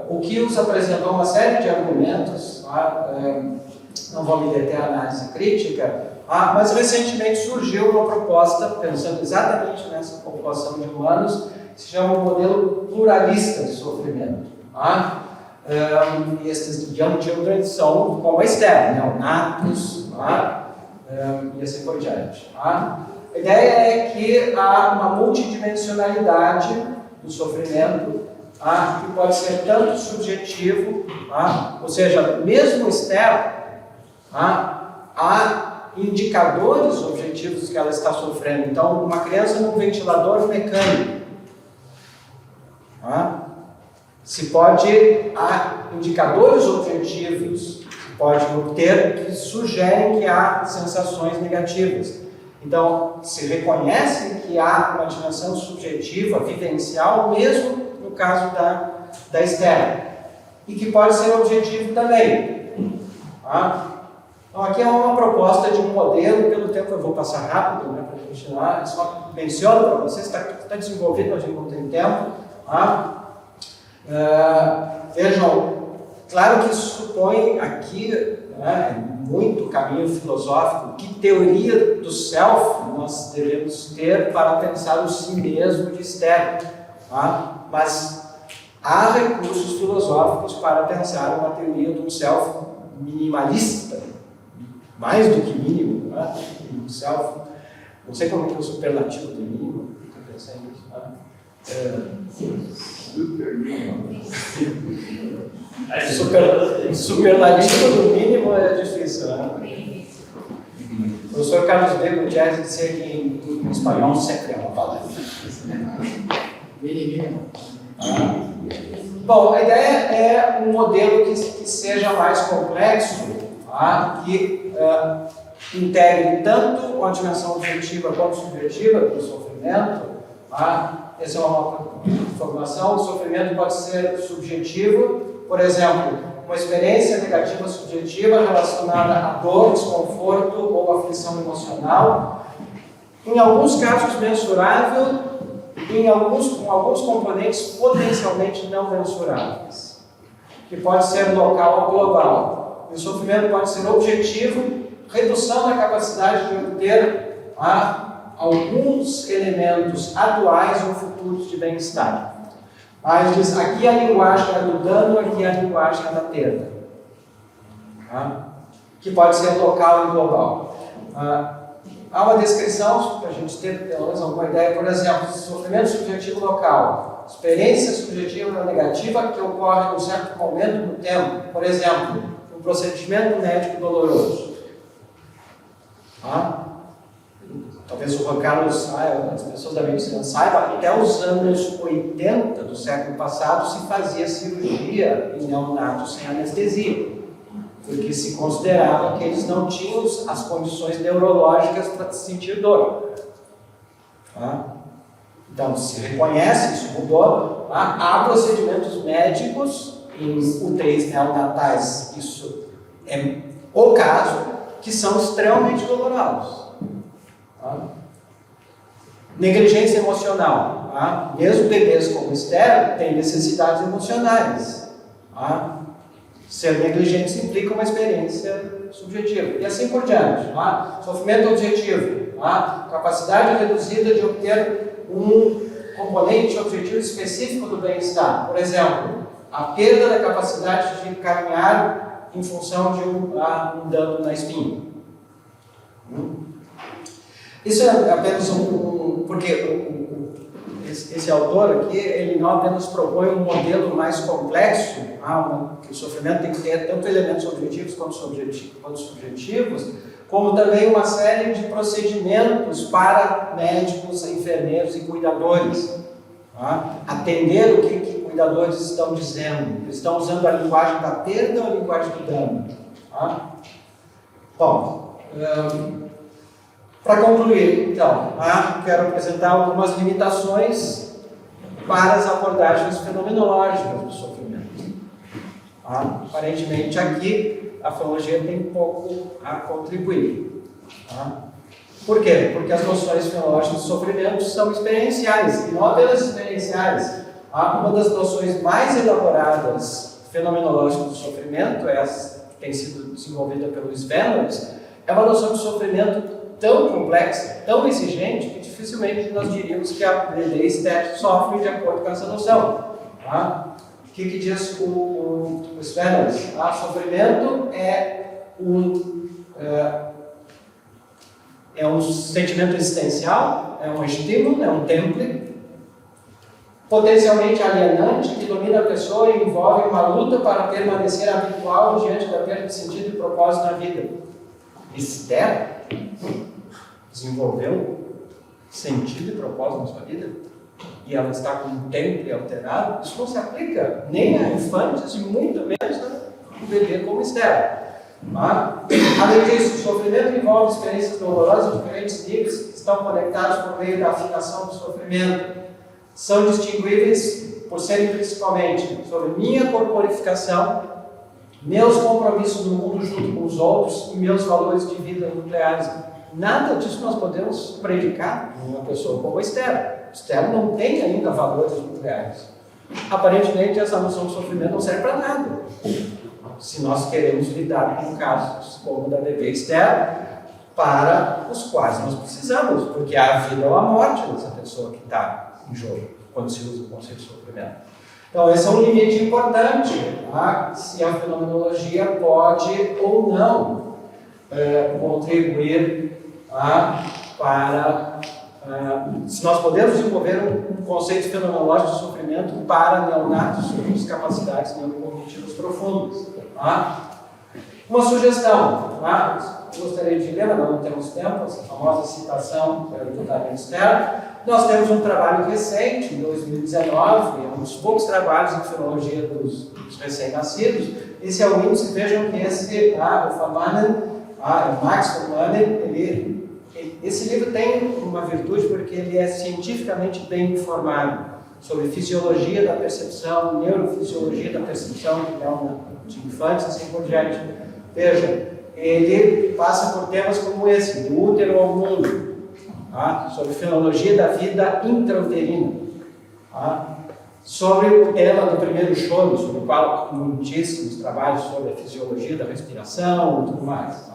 o Kills apresentou uma série de argumentos, tá? Não vou me deter à análise crítica, mas recentemente surgiu uma proposta, pensando exatamente nessa população de humanos, que se chama o modelo pluralista de sofrimento. Tá? E esses Young Children são como a Esther, neonatos, e assim por diante. Tá? A ideia é que há uma multidimensionalidade do sofrimento, que pode ser tanto subjetivo, ou seja, mesmo Esther, há indicadores objetivos que ela está sofrendo. Então, uma criança num ventilador mecânico, há indicadores objetivos que pode obter que sugerem que há sensações negativas. Então, se reconhece que há uma dimensão subjetiva, vivencial, mesmo no caso da Esther, e que pode ser objetivo também. Então, aqui é uma proposta de um modelo, pelo tempo eu vou passar rápido, para continuar, só menciono para vocês, está desenvolvido, mas a gente não tem tempo. Vejam, claro que isso supõe aqui muito caminho filosófico, que teoria do self nós devemos ter para pensar o si mesmo de Esther. Mas há recursos filosóficos para pensar uma teoria do self minimalista, mais do que mínimo, um self, não sei como é que é o superlativo do mínimo, estou pensando nisso. Superlativo do mínimo é difícil, O professor Carlos Bego Jazz dizia que em espanhol sempre é uma palavra. Bom, a ideia é um modelo que seja mais complexo, que integre tanto uma dimensão objetiva quanto subjetiva do sofrimento. Essa é uma informação. O sofrimento pode ser subjetivo, por exemplo, uma experiência negativa subjetiva relacionada a dor, desconforto ou aflição emocional, em alguns casos mensurável, com alguns componentes potencialmente não mensuráveis, que pode ser local ou global. O sofrimento pode ser objetivo, redução da capacidade de obter alguns elementos atuais ou futuros de bem-estar. Ele diz, aqui a linguagem é do dano, aqui a linguagem é da perda. Que pode ser local e global. Há uma descrição, para a gente ter pelo menos alguma ideia, por exemplo, sofrimento subjetivo local, experiência subjetiva negativa que ocorre em um certo momento no tempo, por exemplo, um procedimento médico doloroso. Tá? Talvez o Juan Carlos saiba, as pessoas da medicina saibam, até os anos 80 do século passado se fazia cirurgia em neonatos sem anestesia, porque se considerava que eles não tinham as condições neurológicas para sentir dor. Tá? Então, se reconhece, isso mudou. Tá? Há procedimentos médicos em UTIs neonatais, isso é o caso, que são extremamente dolorosos. Tá? Negligência emocional. Tá? Mesmo bebês como Esther têm necessidades emocionais. Tá? Ser negligente implica uma experiência subjetiva. E assim por diante. Tá? Sofrimento objetivo. Tá? Capacidade reduzida de obter um componente objetivo específico do bem-estar. Por exemplo, a perda da capacidade de caminhar em função de um dano na espinha. Isso é apenas porque esse autor aqui, ele não apenas propõe um modelo mais complexo, que o sofrimento tem que ter tanto elementos objetivos quanto subjetivos, como também uma série de procedimentos para médicos, enfermeiros e cuidadores. Tá? Atender o que cuidadores estão dizendo. Eles estão usando a linguagem da perda ou a linguagem do dano? Tá? Bom, para concluir, então, quero apresentar algumas limitações para as abordagens fenomenológicas do sofrimento. Aparentemente, aqui, a fonologia tem pouco a contribuir. Por quê? Porque as noções fenomenológicas do sofrimento são experienciais, e não apenas experienciais. Uma das noções mais elaboradas fenomenológicas do sofrimento, essa que tem sido desenvolvida pelos Venerbles, é uma noção de sofrimento tão complexa, tão exigente, que dificilmente nós diríamos que a bebê Esther sofre de acordo com essa noção. O que diz o Venerbles? Sofrimento é um sentimento existencial, é um estímulo, é um temple, potencialmente alienante, que domina a pessoa e envolve uma luta para permanecer habitual diante da perda de sentido e propósito na vida. Esther desenvolveu sentido e propósito na sua vida e ela está com um tempo alterado. Isso não se aplica nem a infantes e muito menos a um bebê como Esther. Além disso, o sofrimento envolve experiências dolorosas de diferentes níveis que estão conectados por meio da afinação do sofrimento. São distinguíveis por serem principalmente sobre minha corporificação, meus compromissos no mundo junto com os outros e meus valores de vida nucleares. Nada disso nós podemos predicar em uma pessoa como Esther. Esther não tem ainda valores nucleares. Aparentemente, essa noção de sofrimento não serve para nada, se nós queremos lidar com casos como o da bebê Esther, para os quais nós precisamos, porque há a vida ou a morte dessa pessoa que está em jogo, quando se usa o conceito de sofrimento. Então, esse é um limite importante, se a fenomenologia pode ou não contribuir para... se nós podemos desenvolver um conceito fenomenológico de sofrimento para neonatos com discapacidades neurocognitivas profundas. Uma sugestão, eu gostaria de ler, mas nós não temos tempo, essa famosa citação do David Stern. Nós temos um trabalho recente, em 2019, um dos poucos trabalhos em fenologia dos recém-nascidos. Esse é o índice, vejam que esse, o Famanen, Max Famanen, esse livro tem uma virtude porque ele é cientificamente bem informado sobre fisiologia da percepção, neurofisiologia da percepção de infantes e assim por diante. Veja, ele passa por temas como esse, do útero ao mundo, sobre fenologia da vida intrauterina, sobre o tema do primeiro choro, sobre o qual há muitíssimos trabalhos sobre a fisiologia da respiração e tudo mais,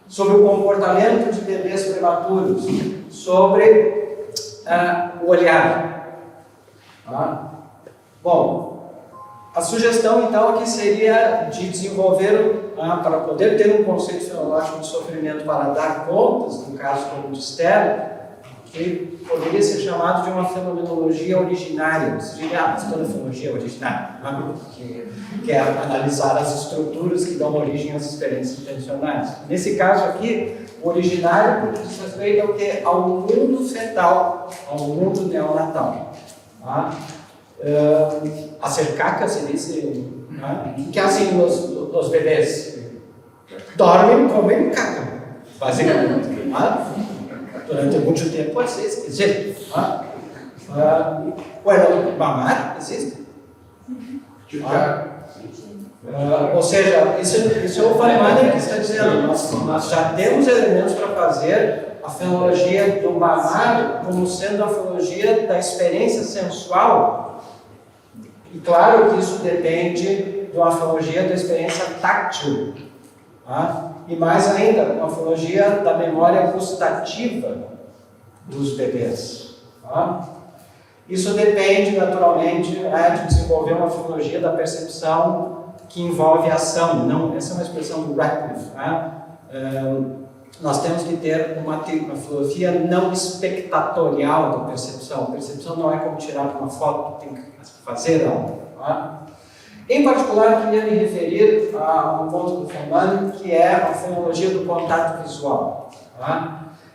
sobre o comportamento de bebês prematuros, sobre o olhar. Bom, a sugestão então aqui seria de desenvolver, para poder ter um conceito fenomenológico de sofrimento para dar contas, no caso como de Esther, que poderia ser chamado de uma fenomenologia originária. Você diria, mas toda fenomenologia é originária, que é analisar as estruturas que dão origem às experiências intencionais. Nesse caso aqui, o originário diz respeito ao que? Ao mundo fetal, ao mundo neonatal. Tá? A cercaca se diz, que assim os bebês dormem, comem caca, basicamente. Durante muito tempo pode ser esquisito. Bueno, mamar existe. Ou seja, isso é o Feynman que está dizendo. Nós já temos elementos para fazer a fenomenologia do mamar como sendo a fenomenologia da experiência sensual. E claro que isso depende de uma fenomenologia da experiência táctil. E mais ainda, uma fenomenologia da memória gustativa dos bebês. Isso depende, naturalmente, de desenvolver uma fenomenologia da percepção que envolve ação. Não, essa é uma expressão do Radcliffe. Nós temos que ter uma filosofia não espectatorial da percepção. A percepção não é como tirar uma foto, tem que fazer algo. Em particular, queria me referir a um ponto do Feynman, que é a fenomenologia do contato visual.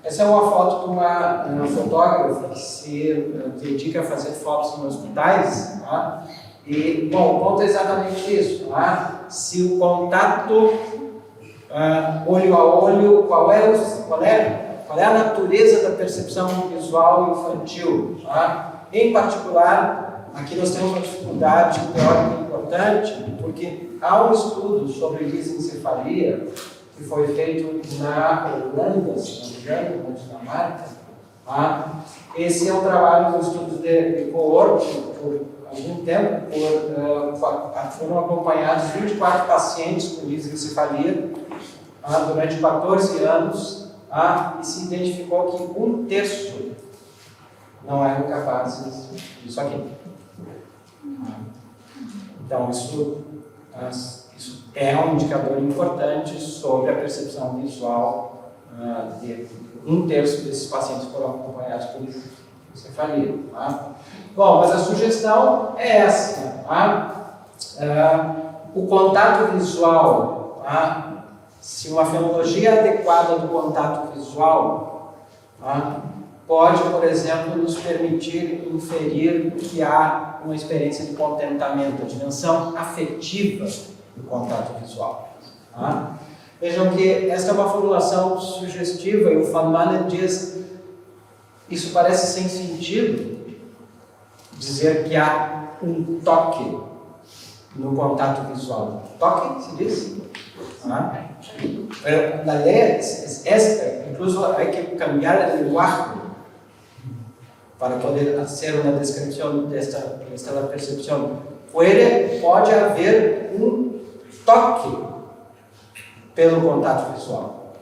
Essa é uma foto de uma fotógrafa que se dedica a fazer fotos em hospitais. E, bom, o ponto é exatamente isso. Se o contato olho a olho, qual é a natureza da percepção visual infantil? Em particular, aqui nós temos uma dificuldade teórica importante, porque há um estudo sobre lisencefalia que foi feito na Holanda, se não me engano, na Dinamarca. Esse é um trabalho de estudos de coorte por algum tempo, foram acompanhados 24 pacientes com lisencefalia durante 14 anos, e se identificou que 1/3 não eram capazes disso aqui. Então, isso é um indicador importante sobre a percepção visual de 1/3 desses pacientes que foram acompanhados por lisencefalia. Bom, mas a sugestão é essa. O contato visual, se uma fenomenologia adequada do contato visual pode, por exemplo, nos permitir inferir que há uma experiência de contentamento, a dimensão afetiva do contato visual. Vejam que essa é uma formulação sugestiva e o Feynman diz isso parece sem sentido dizer que há um toque no contato visual. Toque, se diz? La idea es esta, incluso hay que cambiar el lenguaje para poder hacer una descripción de esta percepción. Pode haver um toque pelo contato visual.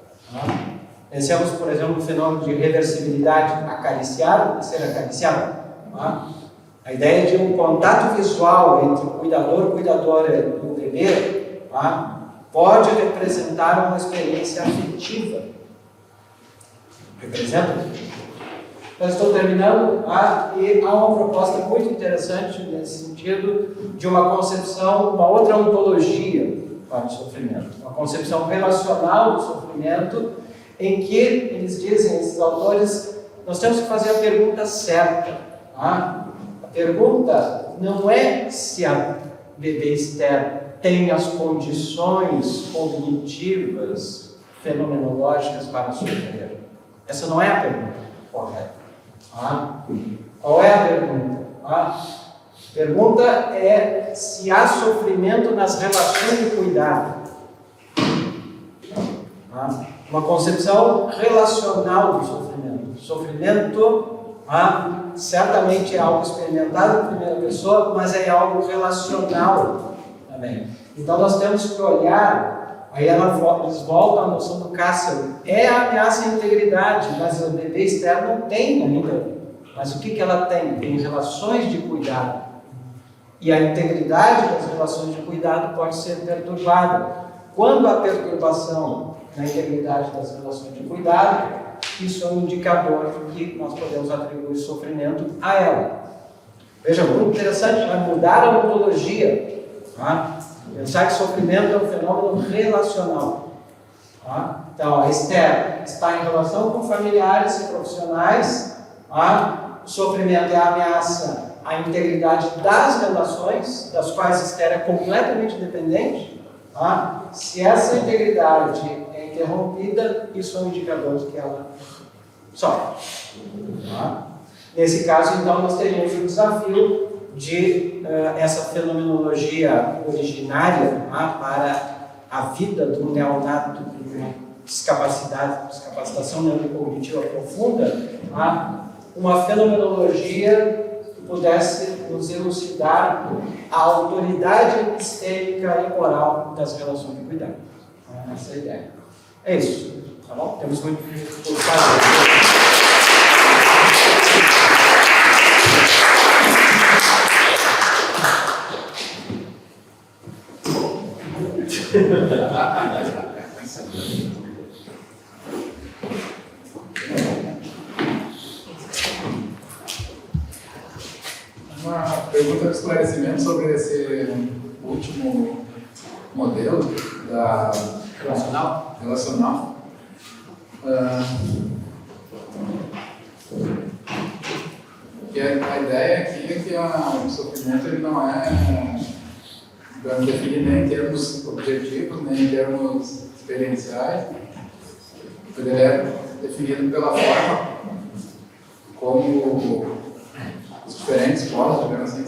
Pensemos, por exemplo, no fenômeno de reversibilidade, acariciar e ser acariciado. A ideia de um contato visual entre o cuidadora e o bebê pode representar uma experiência afetiva. Representa? Eu estou terminando, e há uma proposta muito interessante nesse sentido de uma concepção, uma outra ontologia para o sofrimento, uma concepção relacional do sofrimento, em que eles dizem, esses autores, nós temos que fazer a pergunta certa. A pergunta não é se a bebê Esther tem as condições cognitivas, fenomenológicas para sofrer. Essa não é a pergunta correta. Qual é a pergunta? A pergunta é se há sofrimento nas relações de cuidado. Uma concepção relacional do sofrimento. Sofrimento, certamente é algo experimentado em primeira pessoa, mas é algo relacional também. Então nós temos que olhar, aí eles voltam à noção do Castle, é a ameaça à integridade, mas o bebê Esther não tem ainda. Mas o que ela tem? Tem relações de cuidado. E a integridade das relações de cuidado pode ser perturbada. Quando há perturbação na integridade das relações de cuidado, isso é um indicador que nós podemos atribuir sofrimento a ela. Veja, muito interessante, vai mudar a metodologia. Tá? Pensar que sofrimento é um fenômeno relacional. Tá? Então, a Esther está em relação com familiares e profissionais. Tá? O sofrimento é a ameaça à integridade das relações, das quais Esther é completamente dependente. Tá? Se essa integridade é interrompida, isso é um indicador de que ela sofre. Tá? Nesse caso, então, nós teríamos o desafio de essa fenomenologia originária, tá, para a vida do neonato com descapacitação neurocognitiva profunda, tá, uma fenomenologia que pudesse nos elucidar a autoridade histérica e moral das relações de cuidado. Essa é a ideia. É isso. Tá bom? Temos muito por fazer. Uma pergunta de esclarecimento sobre esse último modelo da relacional. Que a ideia aqui é que o sofrimento ele não é definido nem em termos objetivos, nem em termos experienciais. Ele é definido pela forma como os diferentes polos, digamos assim,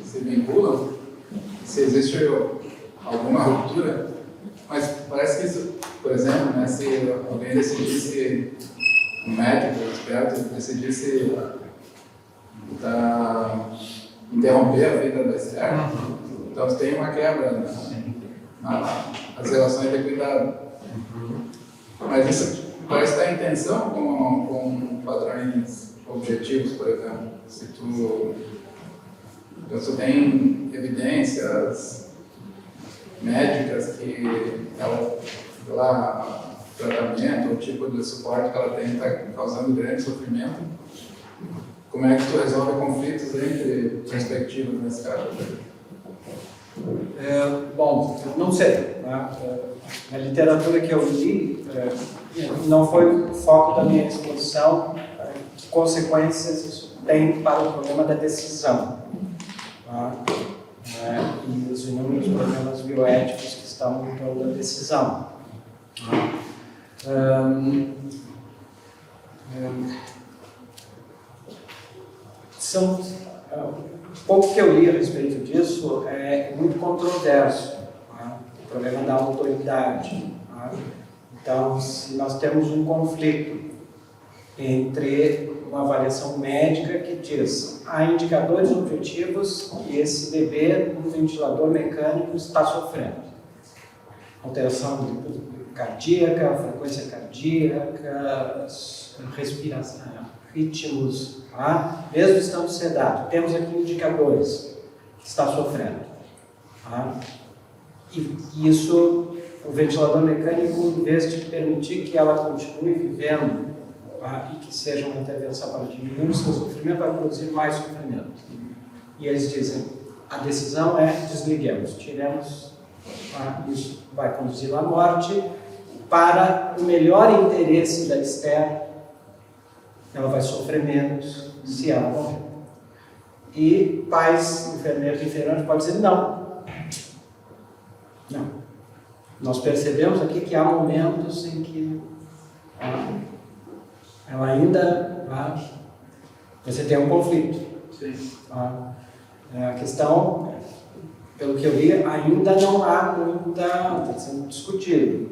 se vinculam, se existe alguma ruptura. Mas parece que isso, por exemplo, né, se alguém decidisse, um médico, um experto, decidisse interromper a vida da Esther, então você tem uma quebra nas relações de cuidado. Mas isso parece estar em tensão com padrões objetivos, por exemplo. Se tu tem evidências médicas que pelo tratamento, o tipo de suporte que ela tem está causando grande sofrimento, como é que tu resolve conflitos entre perspectivas nesse caso? Bom, não sei. Né? A literatura que eu li não foi o foco da minha exposição. Que consequências isso tem para o problema da decisão? Tá? E os inúmeros problemas bioéticos que estão em torno da decisão. O pouco que eu li a respeito disso é muito controverso, tá? O problema da autoridade. Tá? Então, se nós temos um conflito entre uma avaliação médica que diz há indicadores objetivos que esse bebê no ventilador mecânico está sofrendo. Alteração cardíaca, frequência cardíaca, respiração, ritmos, tá? Mesmo estando sedado, temos aqui indicadores que está sofrendo. Tá? E isso, o ventilador mecânico, em vez de permitir que ela continue vivendo, tá? E que seja uma intervenção para diminuir o seu sofrimento, vai produzir mais sofrimento. E eles dizem, a decisão é desliguemos, tiremos, tá? Isso vai conduzir à morte. Para o melhor interesse da Esther, ela vai sofrer menos se ela morrer. E pais, enfermeiros e enfermeiras podem dizer não. Não. Nós percebemos aqui que há momentos em que ela ainda você tem um conflito. Sim. A questão, pelo que eu li, ainda não há muita, está sendo discutido.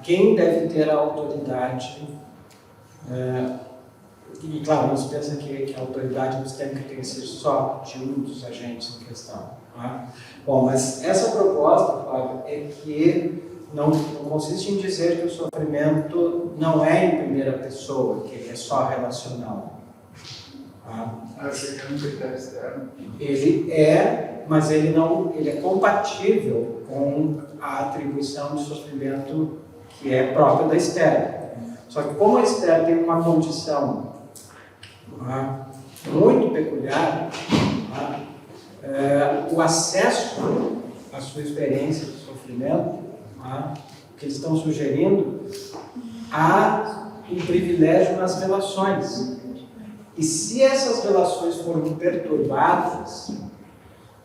Quem deve ter a autoridade? E claro, não se pensa que a autoridade epistêmica tem que ser só de um dos agentes em questão. Tá? Bom, mas essa proposta, Flávio, é que não consiste em dizer que o sofrimento não é em primeira pessoa, que ele é só relacional. Tá? Acho que é um critério externo. Ele é, mas ele é compatível com a atribuição de sofrimento que é própria da Esther. Só que como a Esther tem uma condição muito peculiar, o acesso à sua experiência de sofrimento, o que eles estão sugerindo, há um privilégio nas relações. E se essas relações forem perturbadas,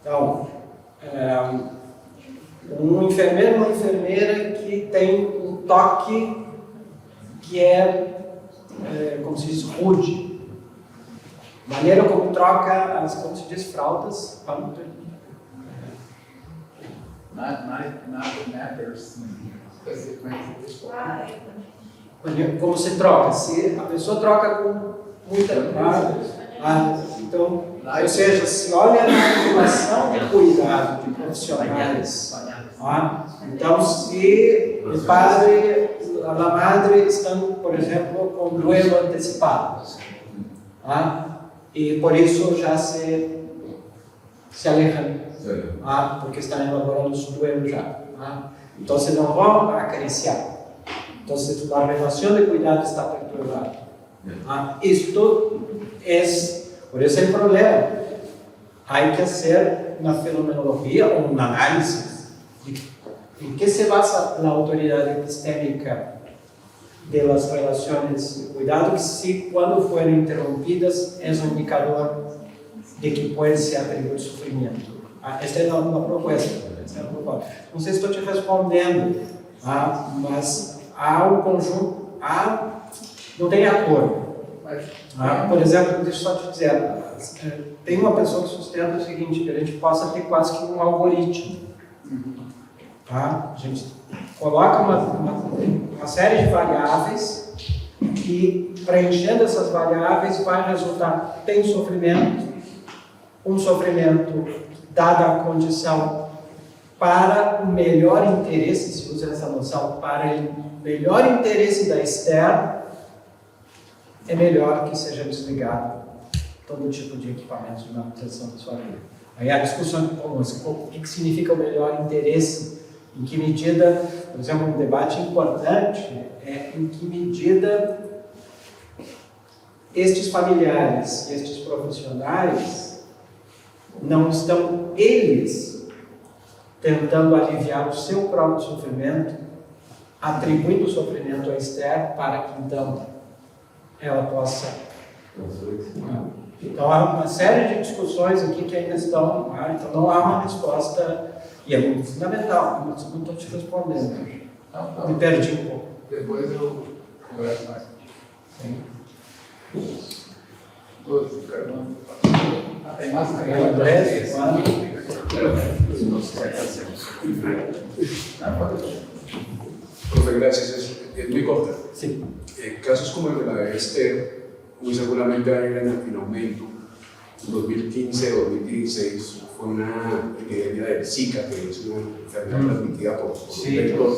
então, um enfermeiro, uma enfermeira que tem um toque que como se diz, rude. Maneira como troca as, como se diz, fraldas. Not matters. Como se troca? Se a pessoa troca com muita então, ou seja, se olha na relação de cuidado de profissionais, então se o padre, a madre estão, por exemplo, com duelo antecipado, e por isso já se alejam, porque estão elaborando su duelo já. Então, não vão acariciar. Então, a relação de cuidado está perturbada. Isto por isso é um problema. Há que fazer uma fenomenologia ou uma análise em que se basa a autoridade epistêmica das relações de cuidado, que se quando forem interrompidas é um indicador de que pode se atribuir sofrimento. Esta é uma proposta. Não sei se estou te respondendo, mas há um conjunto, não tem acordo. Por exemplo, deixa eu só te dizer, tem uma pessoa que sustenta o seguinte, que a gente possa ter quase que um algoritmo. A gente coloca uma série de variáveis e, preenchendo essas variáveis, vai resultar, tem sofrimento, um sofrimento dada a condição para o melhor interesse, se usa essa noção, para o melhor interesse da Esther, é melhor que seja desligado todo tipo de equipamento de manutenção da sua vida. Aí a discussão de o que significa o melhor interesse, em que medida, por exemplo, um debate importante é em que medida estes familiares, estes profissionais, não estão eles tentando aliviar o seu próprio sofrimento, atribuindo o sofrimento a Esther para que então ela possa. Então há uma série de discussões aqui que ainda estão, então não há uma resposta, e é muito fundamental, mas não estou te respondendo. Me perdi um pouco. Depois eu converso mais. Sim. Tem mais Profe, gracias. Es muy corta. Sí. Casos como el de la de Esther, muy seguramente van a ir en aumento. En 2015-2016 fue una epidemia del Zika, que es una enfermedad transmitida por un vector,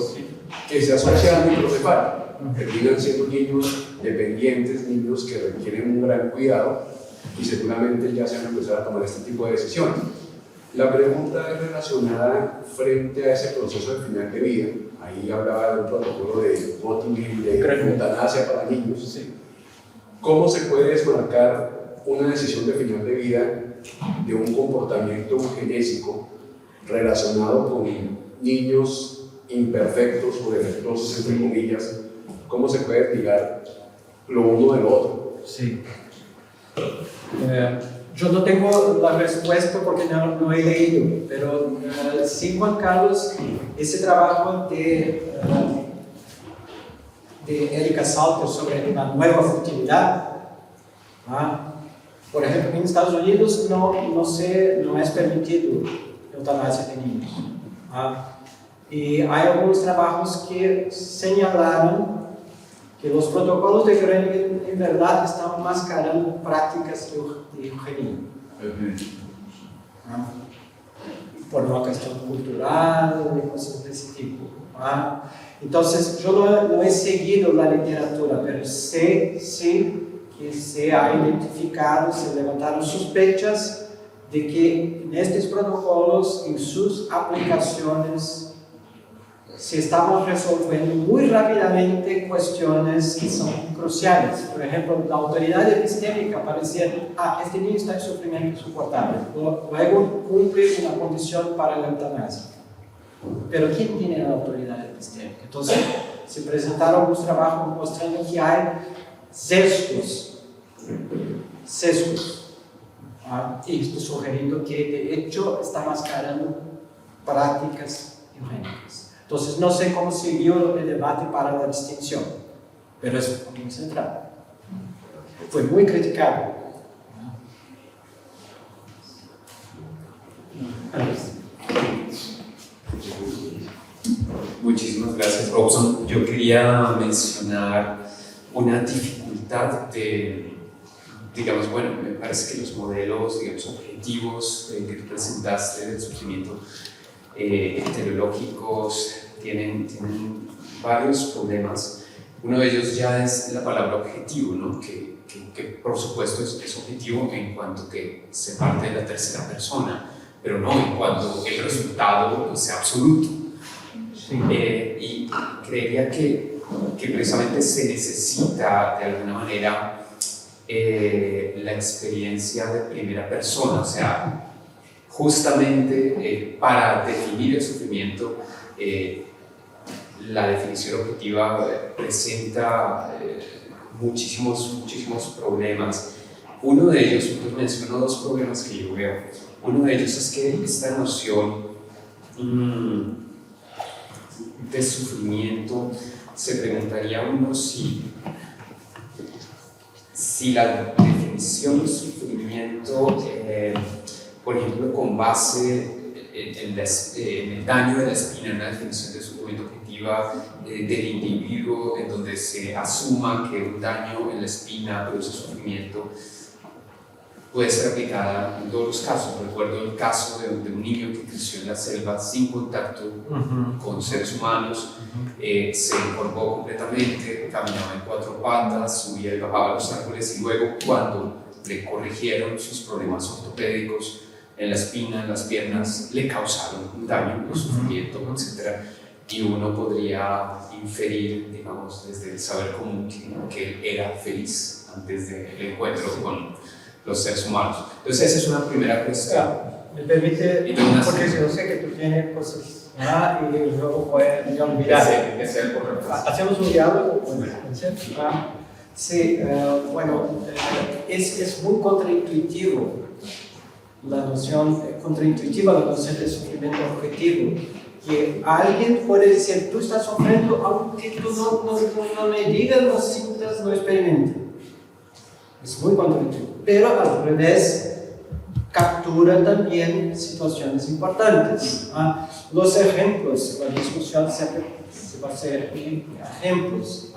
que se asocia al microcefalia. Terminan siendo niños dependientes, niños que requieren un gran cuidado y seguramente ya se van a empezar a tomar este tipo de decisiones. La pregunta es relacionada frente a ese proceso de final de vida. Ahí hablaba de un protocolo de Göttingen, de eutanasia para niños. Sí. ¿Cómo se puede desmarcar una decisión de final de vida de un comportamiento eugenésico relacionado con niños imperfectos o defectuosos, entre comillas? ¿Cómo se puede desligar lo uno del otro? Sí. Yo no tengo la respuesta porque no he leído, pero sí, Juan Carlos, ese trabajo de Erika Salter sobre la nueva fertilidad, por ejemplo, en Estados Unidos no es permitido eutanasia de niños. Y hay algunos trabajos que señalaron que los protocolos de Groningen en verdad están mascarando prácticas de eugenia. Por una cuestión cultural, de cosas de ese tipo. Entonces, yo no he seguido la literatura, pero sé que se ha identificado, se levantaron sospechas de que en estos protocolos, en sus aplicaciones, se estamos resolviendo muy rápidamente cuestiones que son cruciales. Por ejemplo, la autoridad epistémica parecía, este niño está en sufrimiento insoportable, luego cumple una condición para la eutanasia. Pero ¿quién tiene la autoridad epistémica? Entonces, se presentaron unos trabajos mostrando que hay sesgos, y esto sugiriendo que de hecho está mascarando prácticas eugénicas. Entonces, no sé cómo siguió el debate para la distinción, pero es un punto central. Fue muy criticado. Muchísimas gracias, Robson. Yo quería mencionar una dificultad de, digamos, bueno, me parece que los modelos, digamos, objetivos que tú presentaste del sufrimiento teleológicos tienen varios problemas. Uno de ellos ya es la palabra objetivo, ¿no? que por supuesto es objetivo en cuanto que se parte de la tercera persona, pero no en cuanto el resultado sea absoluto. Sí. Y creería que precisamente se necesita de alguna manera la experiencia de primera persona, o sea, justamente para definir el sufrimiento, la definición objetiva presenta muchísimos problemas. Uno de ellos, pues menciono dos problemas que yo veo. Uno de ellos es que esta noción de sufrimiento, se preguntaría uno si la definición de sufrimiento, por ejemplo, con base en el daño de la espina, en la definición de sufrimiento objetiva del individuo, en donde se asuma que un daño en la espina produce sufrimiento, puede ser aplicada en todos los casos. Recuerdo el caso de un niño que creció en la selva sin contacto con seres humanos, se encorvó completamente, caminaba en cuatro patas, subía y bajaba los árboles, y luego cuando le corrigieron sus problemas ortopédicos en la espina, en las piernas, le causaron un daño, un sufrimiento, etc. Y uno podría inferir, digamos, desde el saber común que él era feliz antes del encuentro con los seres humanos. Entonces esa es una primera cuestión. Me permite, porque yo sé que tú tienes cosas y luego voy a olvidar. Hacemos un diálogo. Sí, bueno, es muy contraintuitivo la noción de sufrimiento objetivo, que alguien puede decir, tú estás sufriendo aunque tú no me digas los síntomas, no experimentes. Es muy contraintuitivo, pero al revés captura también situaciones importantes. Los ejemplos, la discusión siempre se va a hacer en ejemplos.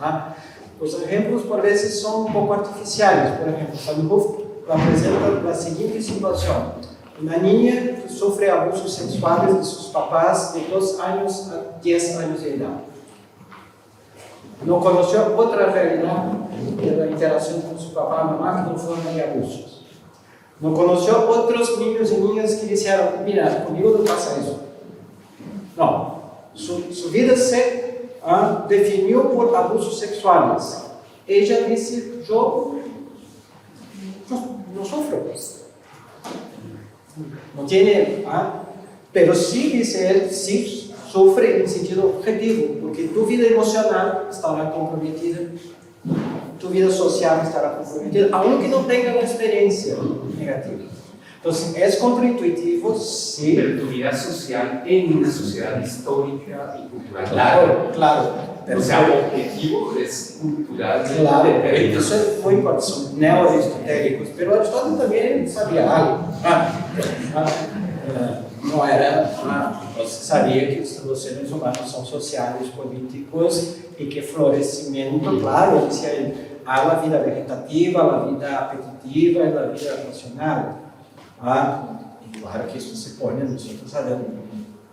Los ejemplos por veces son un poco artificiales. Por ejemplo, Sandhoff presenta la siguiente situación: una niña que sufre abusos sexuales de sus papás de 2 años a 10 años de edad. No conoció otra realidad de la interacción con su papá y mamá que no fueron de abusos. No conoció otros niños y niñas que dijeron, mira, conmigo no pasa eso. No, su vida se definió por abusos sexuales. Ella dice, yo no sufro. No tiene, pero sí, dice él, sí sufre en sentido objetivo, porque tu vida emocional estará comprometida, tu vida social estará comprometida, aunque no tenga una experiencia negativa. Entonces, es contraintuitivo, sí. Pero tu vida social en una sociedad histórica y cultural. Claro. O sea, objetivo es cultural. Claro, eso es muy importante, son neoaristotélicos, pero Aristóteles también sabía algo. No era, sabía que los seres humanos son sociales, políticos, y que florecimiento, claro, hay la vida vegetativa, la vida apetitiva y la vida racional. Y claro que eso se pone, nosotros sabemos,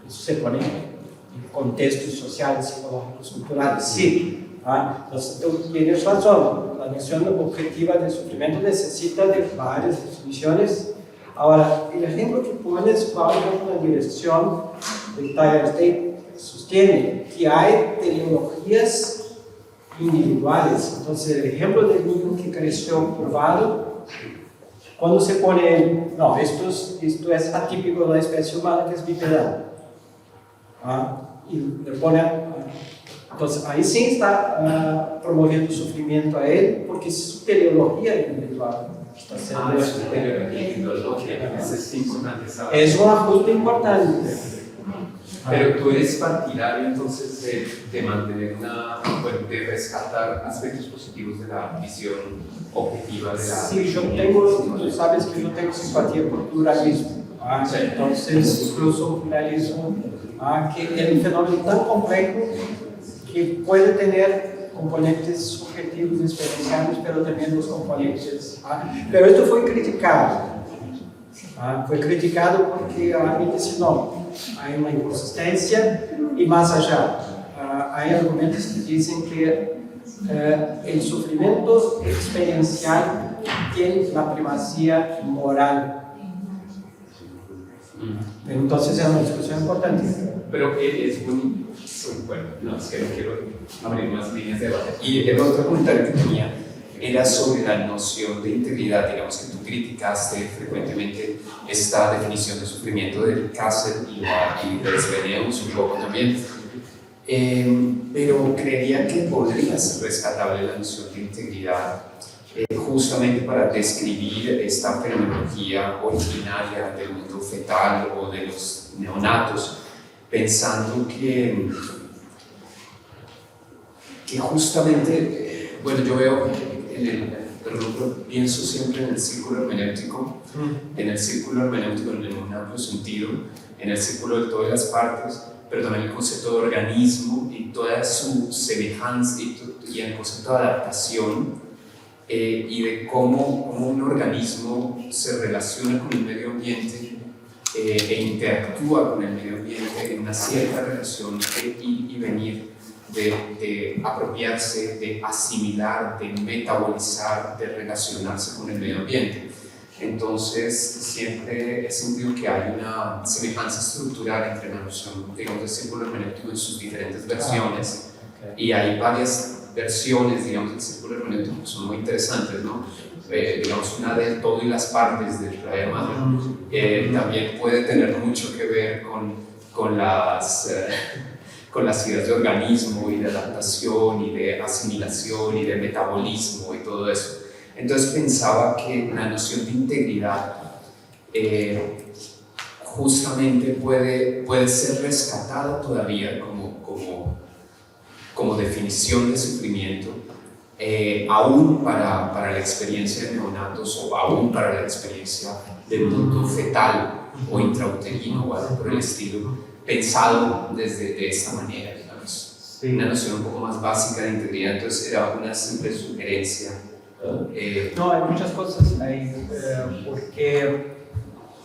eso se pone en contextos sociales, psicológicos, culturales, sí. Entonces, tú tienes razón, la noción objetiva del sufrimiento necesita de varias definiciones. Ahora, el ejemplo que pones va en una dirección del Tiger State sostiene que hay teleologías individuales. Entonces, el ejemplo del niño que creció curvado, cuando se pone, no, esto es atípico de la especie humana, que es bipedal. Y le pone, entonces ahí sí está promoviendo sufrimiento a él, porque su teleología individual está siendo es una teleología individual, eso es importante saber. es un ajuste importante. Pero tú eres partidario entonces de mantener de rescatar aspectos positivos de la visión objetiva de la... Sí, tú sabes que yo tengo simpatía por pluralismo. Sí. Entonces, incluso un pluralismo que es un fenómeno tan complejo que puede tener componentes subjetivos experienciales, pero también los componentes. Pero esto fue criticado. Fue criticado porque alguien dice, no, hay una inconsistencia y más allá. Hay argumentos que dicen que el sufrimiento experiencial tiene la primacía moral. Entonces es una discusión importante. Pero es muy... Bueno, no, es que no quiero abrir más líneas de debate. Y el otro comentario que tenía era sobre la noción de integridad. Digamos que tú criticaste frecuentemente esta definición de sufrimiento del Castle y de Desveneus un poco también. Pero creería que podría ser rescatable la noción de integridad justamente para describir esta fenomenología originaria del mundo fetal o de los neonatos, pensando que justamente, bueno, yo veo pienso siempre en el círculo hermenéutico, en un amplio sentido, en el círculo de todas las partes, pero también el concepto de organismo y toda su semejanza y el concepto de adaptación y de cómo un organismo se relaciona con el medio ambiente e interactúa con el medio ambiente en una cierta relación de ir y venir, de apropiarse, de asimilar, de metabolizar, de relacionarse con el medio ambiente. Entonces, siempre he sentido que hay una semejanza estructural entre la noción, digamos, del círculo hermenéutico en sus diferentes versiones, y hay varias versiones, digamos, del círculo hermenéutico que son muy interesantes, ¿no? Digamos, una del todo y las partes del Schleiermacher también puede tener mucho que ver con las ideas de organismo y de adaptación y de asimilación y de metabolismo y todo eso. Entonces pensaba que la noción de integridad justamente puede ser rescatada todavía como definición de sufrimiento, aún para la experiencia de neonatos o aún para la experiencia del mundo fetal o intrauterino o algo por el estilo, pensado de esta manera, digamos. Sí. Una noción un poco más básica de integridad, entonces era una simple sugerencia. No, hay muchas cosas ahí, porque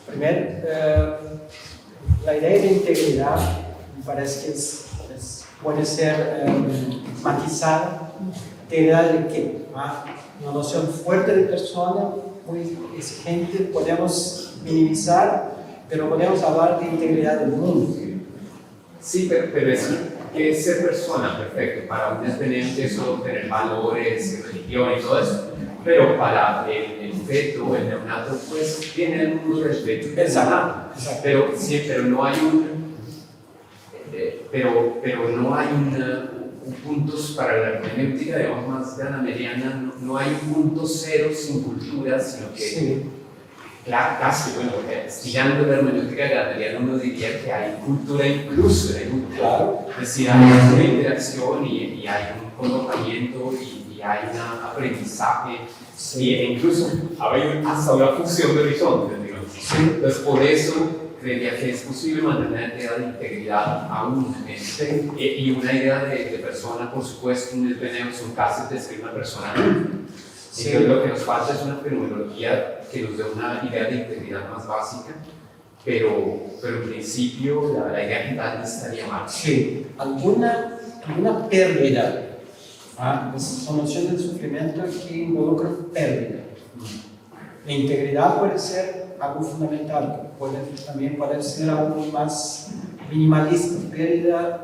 primero la idea de integridad me parece que puede ser matizada. ¿Integridad de qué? Una noción fuerte de persona, muy exigente, podemos minimizar, pero podemos hablar de integridad del mundo. Sí, pero ¿qué es ser persona? Perfecto. Para un despendiente eso tener valores, religión y todo eso. Pero para el feto, el neonato, pues tiene el mundo respeto. Exacto. Pero no hay puntos para la hermenéutica, digamos, más granameriana, no hay un punto cero sin cultura, sino que sí. Casi, bueno, estirando la hermenéutica granameriana uno diría que hay cultura incluso en el mundo. Claro. Es decir, hay una interacción y hay un colocamiento y hay un aprendizaje, sí. E incluso hay hasta una función de horizonte, digamos. Sí. Entonces, por eso creería que es posible mantener la idea de integridad aún y una idea de persona, por supuesto, un desveneo, son casos de ser una persona. Sí. Entonces, lo que nos falta es una fenomenología que nos dé una idea de integridad más básica, pero en principio la idea general estaría mal. Sí, alguna pérdida. Son nociones de sufrimiento que involucran pérdida. La integridad puede ser algo fundamental, también puede ser algo más minimalista, pérdida,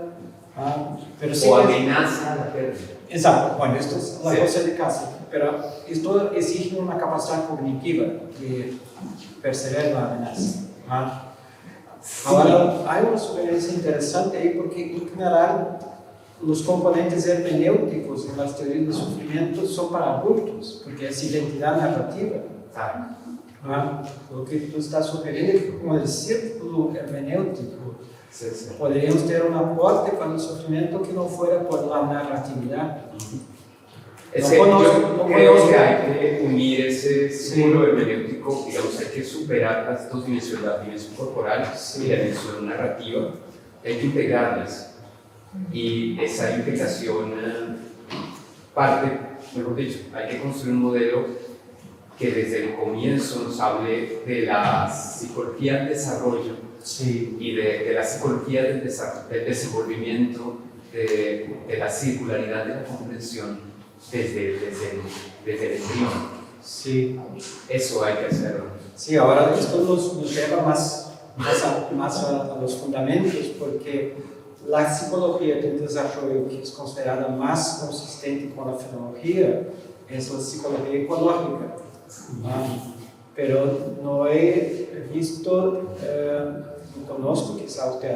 pero sí O que- amenaza a la pérdida. Exacto, bueno, esto es la Sí. cosa de casa, pero esto exige una capacidad cognitiva de percibir la amenaza. Ahora, hay una sugerencia interesante ahí porque, en general, los componentes hermenéuticos en las teorías del sufrimiento son para adultos, porque es identidad narrativa. Lo que tú estás sugiriendo es que como el círculo hermenéutico Sí, sí. podríamos tener un aporte para el sufrimiento que no fuera por la narratividad. Es No que conozco, yo no creo conozco. que hay que unir ese círculo hermenéutico, digamos, hay que superar las dos dimensiones, la dimensión corporal y la dimensión narrativa, hay que integrarlas. Y esa integración parte, mejor dicho, hay que construir un modelo que desde el comienzo nos hable de la psicología del desarrollo Sí. y de la psicología del desenvolvimiento, de la circularidad de la comprensión desde el embrión. Sí. Eso hay que hacerlo. Sí, ahora esto nos lleva más a los fundamentos, porque la psicología del desarrollo que es considerada más consistente con la fenomenología es la psicología ecológica. Pero no he visto, no conozco, quizá usted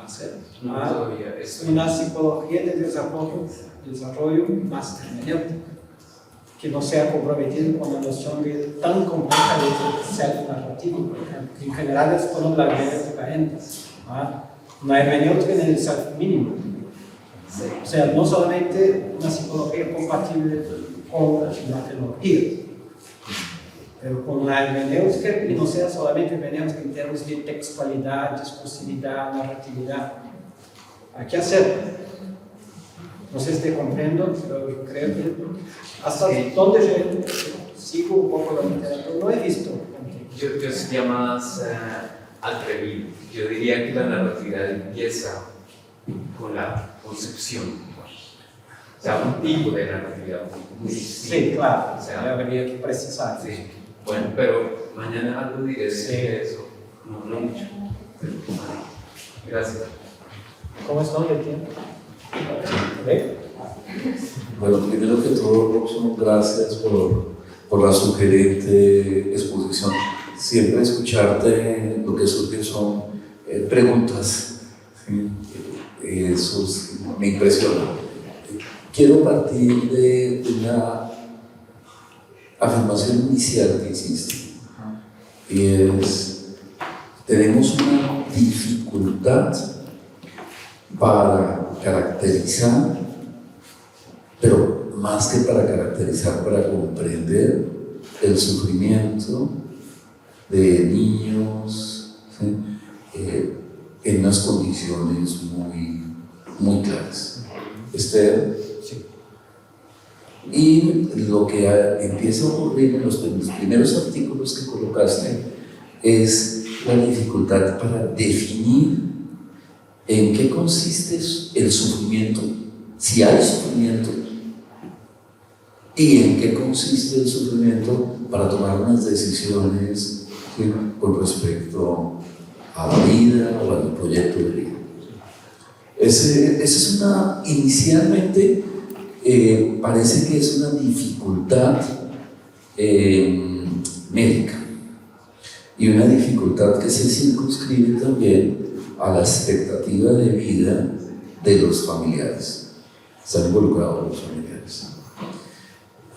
hace, No, todavía. es una psicología de desarrollo más hermenéutica, que no sea comprometida con la noción tan compleja de self-narrativo, por ejemplo, que en general es como la hermenéutica entra. Una hermenéutica en el self-mínimo. Sí. O sea, no solamente una psicología compatible con la tecnología, pero con la hermenéutica y no sea solamente hermenéutica en términos de textualidad, discursividad, narratividad. Hay que hacerlo. No sé si te comprendo, pero yo creo que hasta donde yo sigo un poco la literatura, no he visto. Yo sería más atrevido. Yo diría que la narratividad empieza con la concepción. O sea, un tipo de narratividad muy distinto. Sí, claro, O sea, habría que precisar. sí. Bueno, pero mañana algo diré Sí. de eso. No mucho. Pero, gracias. ¿Cómo están de tiempo? ¿Ve? Bueno, primero que todo, Robson, gracias por la sugerente exposición. Siempre escucharte lo que surge son preguntas. ¿Sí? Eso me impresiona. Quiero partir de una afirmación inicial que hiciste. Y es, tenemos una dificultad para caracterizar, pero más que para caracterizar, para comprender el sufrimiento de niños, ¿sí? En unas condiciones muy claras. Esther, Sí. y lo que empieza a ocurrir en los primeros artículos que colocaste es la dificultad para definir en qué consiste el sufrimiento, si hay sufrimiento, y en qué consiste el sufrimiento para tomar unas decisiones, ¿sí?, con respecto a la vida o al proyecto de vida. Esa es inicialmente parece que es una dificultad médica y una dificultad que se circunscribe también a la expectativa de vida de los familiares. Están involucrados los familiares.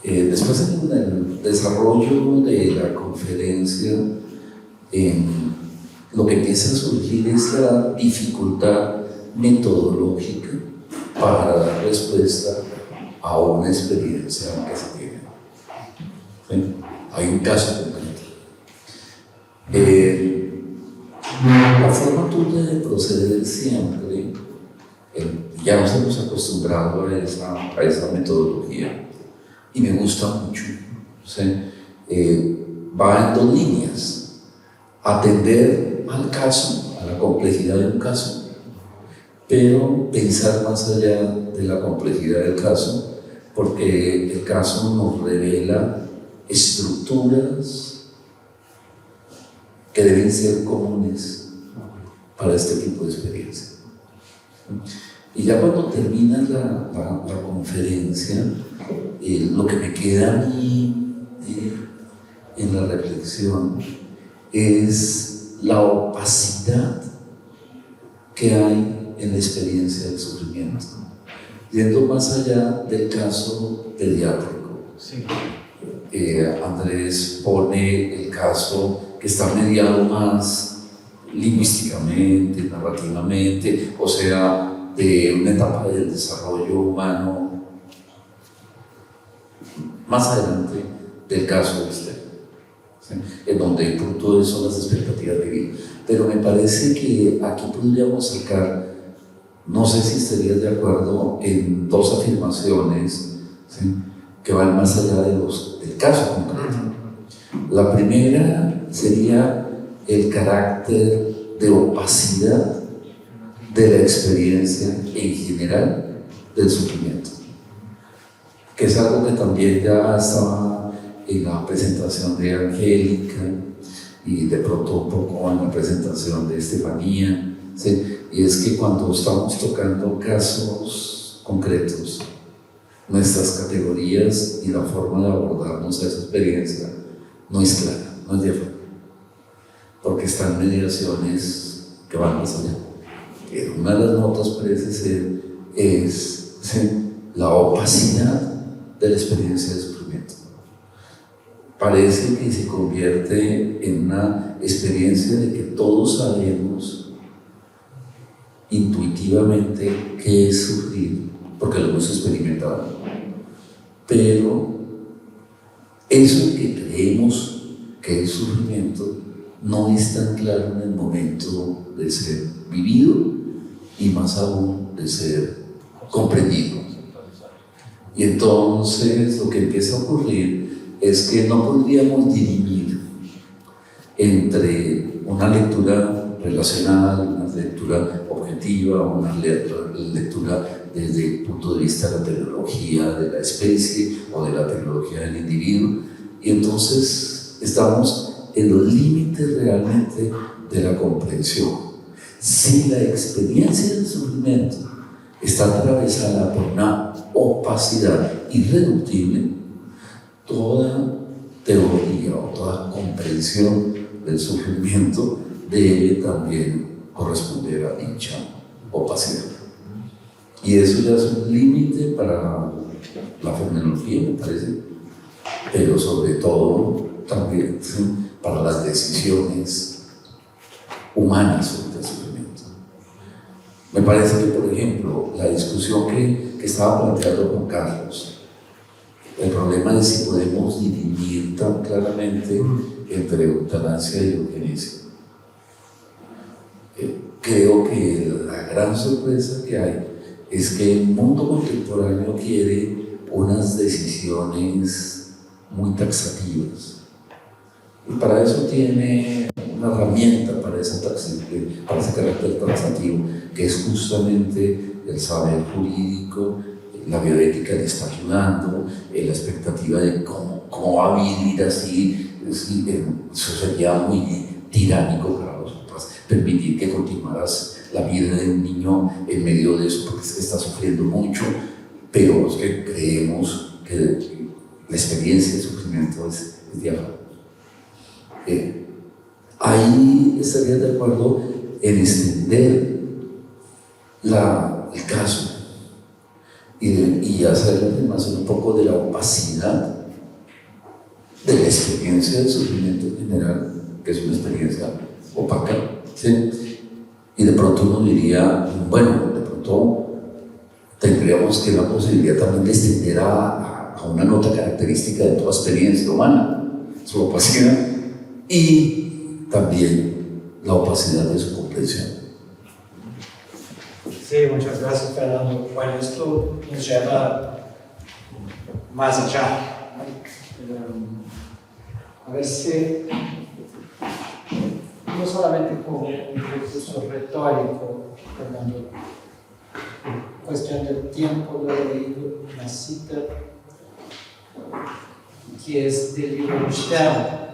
Después, en el desarrollo de la conferencia, lo que empieza a surgir es la dificultad metodológica para dar respuesta a una experiencia que se tiene. ¿Sí? Hay un caso concreto. La forma tuya de proceder siempre, ya nos hemos acostumbrado a esa metodología y me gusta mucho. ¿Sí? Va en dos líneas: atender al caso, a la complejidad de un caso, pero pensar más allá de la complejidad del caso, porque el caso nos revela estructuras que deben ser comunes para este tipo de experiencia. Y ya cuando termina la conferencia, lo que me queda a mí en la reflexión es la opacidad que hay en la experiencia del sufrimiento, yendo más allá del caso pediátrico. Sí. Andrés pone el caso que está mediado más lingüísticamente, narrativamente, o sea, de una etapa del desarrollo humano más adelante del caso de Esther, ¿sí? En donde el punto son las expectativas de vida. Pero me parece que aquí podríamos sacar, no sé si estarías de acuerdo, en dos afirmaciones, ¿sí?, que van más allá del caso concreto. La primera sería el carácter de opacidad de la experiencia en general del sufrimiento, que es algo que también ya estaba en la presentación de Angélica y de pronto un poco en la presentación de Estefanía, ¿sí? Y es que cuando estamos tocando casos concretos, nuestras categorías y la forma de abordarnos a esa experiencia no es clara, no es diáfana, porque están mediaciones que van más allá. Una de las notas parece ser es, ¿sí?, la opacidad de la experiencia de sufrimiento. Parece que se convierte en una experiencia de que todos sabemos intuitivamente qué es sufrir, porque lo hemos experimentado, pero eso que creemos que es sufrimiento no es tan claro en el momento de ser vivido y más aún de ser comprendido. Y entonces lo que empieza a ocurrir es que no podríamos dirimir entre una lectura relacional, una lectura objetiva, una lectura desde el punto de vista de la tecnología de la especie o de la tecnología del individuo, y entonces estamos en los límites realmente de la comprensión. Si la experiencia del sufrimiento está atravesada por una opacidad irreductible, toda teoría o toda comprensión del sufrimiento debe también corresponder a dicha opacidad. Y eso ya es un límite para la fenomenología, me parece, pero sobre todo también, ¿sí?, para las decisiones humanas sobre el sufrimiento. Me parece que, por ejemplo, la discusión que estaba planteando con Carlos, el problema de si podemos dirimir tan claramente entre eutanasia y eugenesia. Creo que la gran sorpresa que hay es que el mundo contemporáneo quiere unas decisiones muy taxativas. Y para eso tiene una herramienta para ese carácter taxativo, que es justamente el saber jurídico. La bioética le está ayudando, la expectativa de cómo va a vivir así, eso sería muy tiránico para los papás, permitir que continuaras la vida de un niño en medio de eso, porque es que está sufriendo mucho, pero es que creemos que la experiencia de sufrimiento es diáfana. Ahí estaría de acuerdo en extender el caso y hacer la afirmación un poco de la opacidad de la experiencia del sufrimiento en general, que es una experiencia opaca, ¿sí? Y de pronto uno diría, bueno, de pronto tendríamos que la posibilidad también de extender a una nota característica de toda experiencia humana, su opacidad, y también la opacidad de su comprensión. Sí, muchas gracias, Fernando. Bueno, esto nos lleva más allá. A ver si, no solamente como un recurso retórico, Fernando, cuestión del tiempo, lo he leído una cita que es del libro Stern.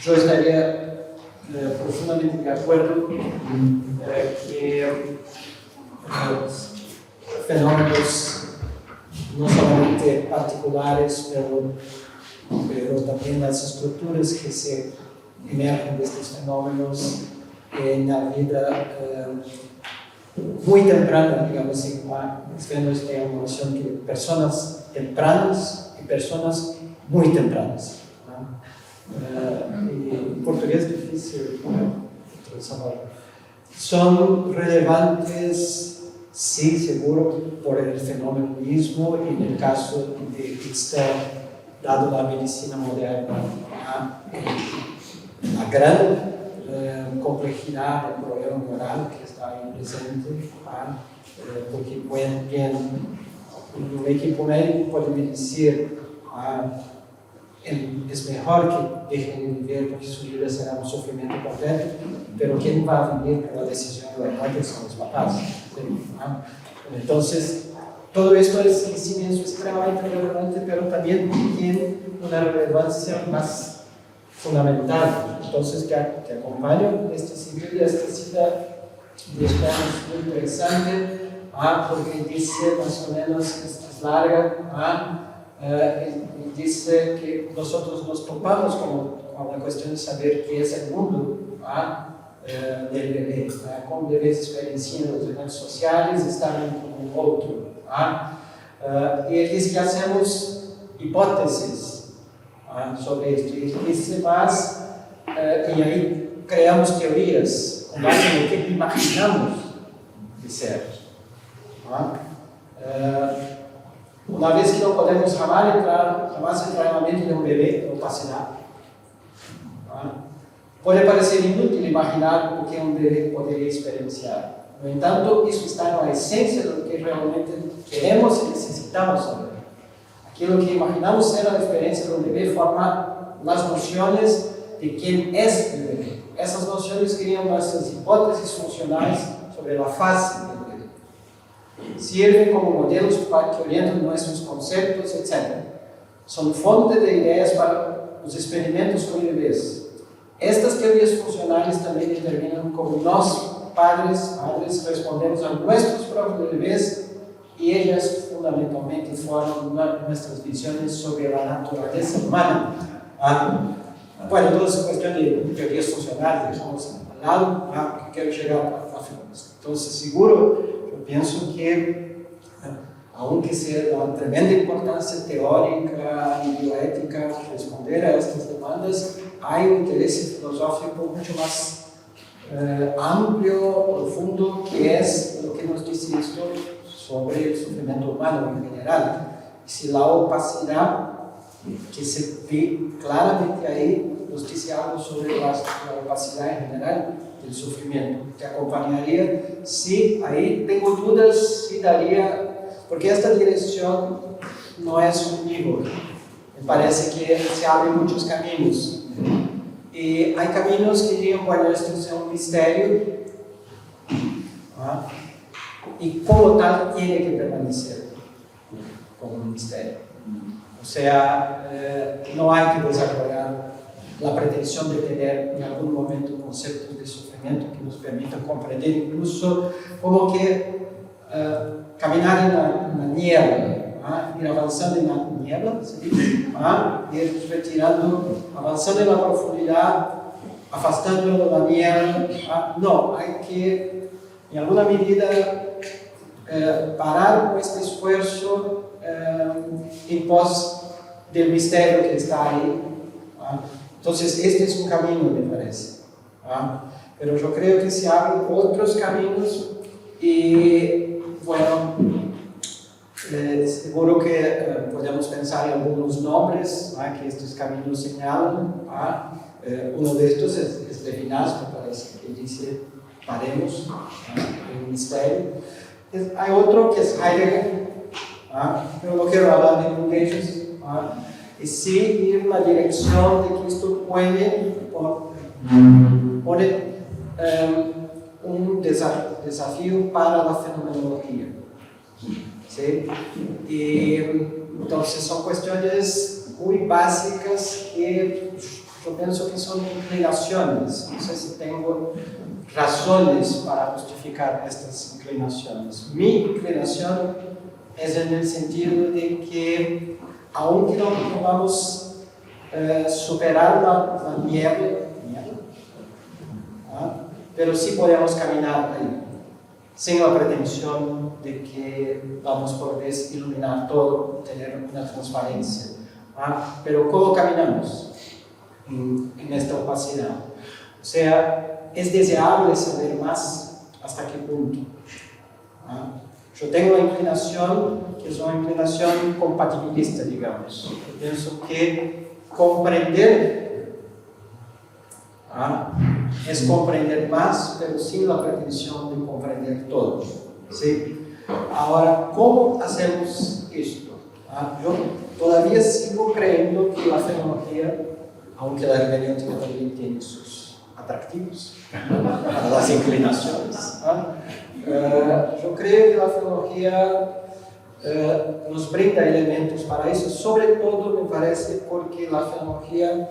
Yo estaría profundamente de acuerdo que fenómenos no solamente particulares, pero también las estructuras que se emergen de estos fenómenos en la vida muy temprana, digamos así, escribiendo esta noción que personas tempranas y personas muy tempranas. En portugués es difícil saber. Son relevantes, sí, seguro, por el fenómeno mismo, y en el caso de Ixter, dado la medicina moderna, la gran complejidad del problema moral que está ahí presente, porque un equipo médico puede decir es mejor que dejen de vivir porque su vida será un sufrimiento completo, pero ¿quién va a vivir por la decisión de la muerte? Son los papás. Entonces, todo esto es en sí mismo extremadamente relevante, pero también tiene una relevancia más fundamental. Entonces, que acompaño esta cita de España es muy interesante, porque dice más o menos, es larga, y dice que nosotros nos topamos con la cuestión de saber qué es el mundo del bebé, cómo bebés experiencian los eventos sociales, están con un otro. Y él dice que hacemos hipótesis sobre esto, y dice más, y ahí creamos teorías con base en lo que imaginamos de ser. Una vez que no podemos jamás entrar en la mente de un bebé, no pasa nada. Puede parecer inútil imaginar lo que un bebé podría experienciar. No entanto, eso está en la esencia de lo que realmente queremos y necesitamos saber. Aquí lo que imaginamos ser la experiencia de un bebé forma las nociones de quién es el bebé. Esas nociones crean nuestras hipótesis funcionales sobre la fase del bebé. Sirven como modelos que orientan nuestros conceptos, etc. Son fuente de ideas para los experimentos con bebés. Estas teorías funcionales también determinan cómo los padres, madres, respondemos a nuestros propios bebés, y ellas fundamentalmente forman nuestras visiones sobre la naturaleza humana. Bueno, toda esa cuestión de teorías funcionales dejamos al lado, porque quiero llegar a final. Entonces, seguro, yo pienso que, aunque sea de una tremenda importancia teórica y bioética responder a estas demandas, hay un interés filosófico mucho más amplio, profundo, que es lo que nos dice esto sobre el sufrimiento humano en general. Y si la opacidad que se ve claramente ahí nos dice algo sobre la opacidad en general del sufrimiento. Te acompañaría, sí, ahí tengo dudas, sí daría, porque esta dirección no es un libro. Me parece que se abren muchos caminos. Y hay caminos que dirían, bueno, esto es un misterio, y como tal tiene que permanecer como un misterio. O sea, no hay que desarrollar la pretensión de tener en algún momento conceptos de sufrimiento que nos permitan comprender incluso como que caminar en la niebla, ir avanzando en la niebla, ¿se dice? Ir retirando, avanzando en la profundidad, afastando de la niebla. No, hay que, en alguna medida, parar con este esfuerzo en pos del misterio que está ahí. Entonces, este es un camino, me parece. Pero yo creo que se abren otros caminos y, bueno, seguro que podemos pensar en algunos nombres que estos caminos señalan. Uno de estos es Levinas, me parece, que dice, paremos el misterio. Hay otro que es Heidegger, pero no quiero hablar de ninguno de ellos. Y sí ir en la dirección de que esto pone un desafío para la fenomenología. ¿Sí? Y entonces son cuestiones muy básicas que yo pienso que son inclinaciones. No sé si tengo razones para justificar estas inclinaciones. Mi inclinación es en el sentido de que, aunque no vamos superar la nieve, pero sí podemos caminar ahí, sin la pretensión de que vamos por vez iluminar todo, tener una transparencia. Pero ¿cómo caminamos en esta opacidad? O sea, es deseable saber más hasta qué punto. Yo tengo una inclinación que es una inclinación compatibilista, digamos. Yo pienso que comprender es comprender más, pero sin la pretensión de comprender todo. ¿Sí? Ahora, ¿cómo hacemos esto? Yo todavía sigo creyendo que la fenomenología, aunque la hermenéutica también tiene sus atractivos para las inclinaciones, yo creo que la fenomenología nos brinda elementos para eso, sobre todo me parece porque la fenomenología,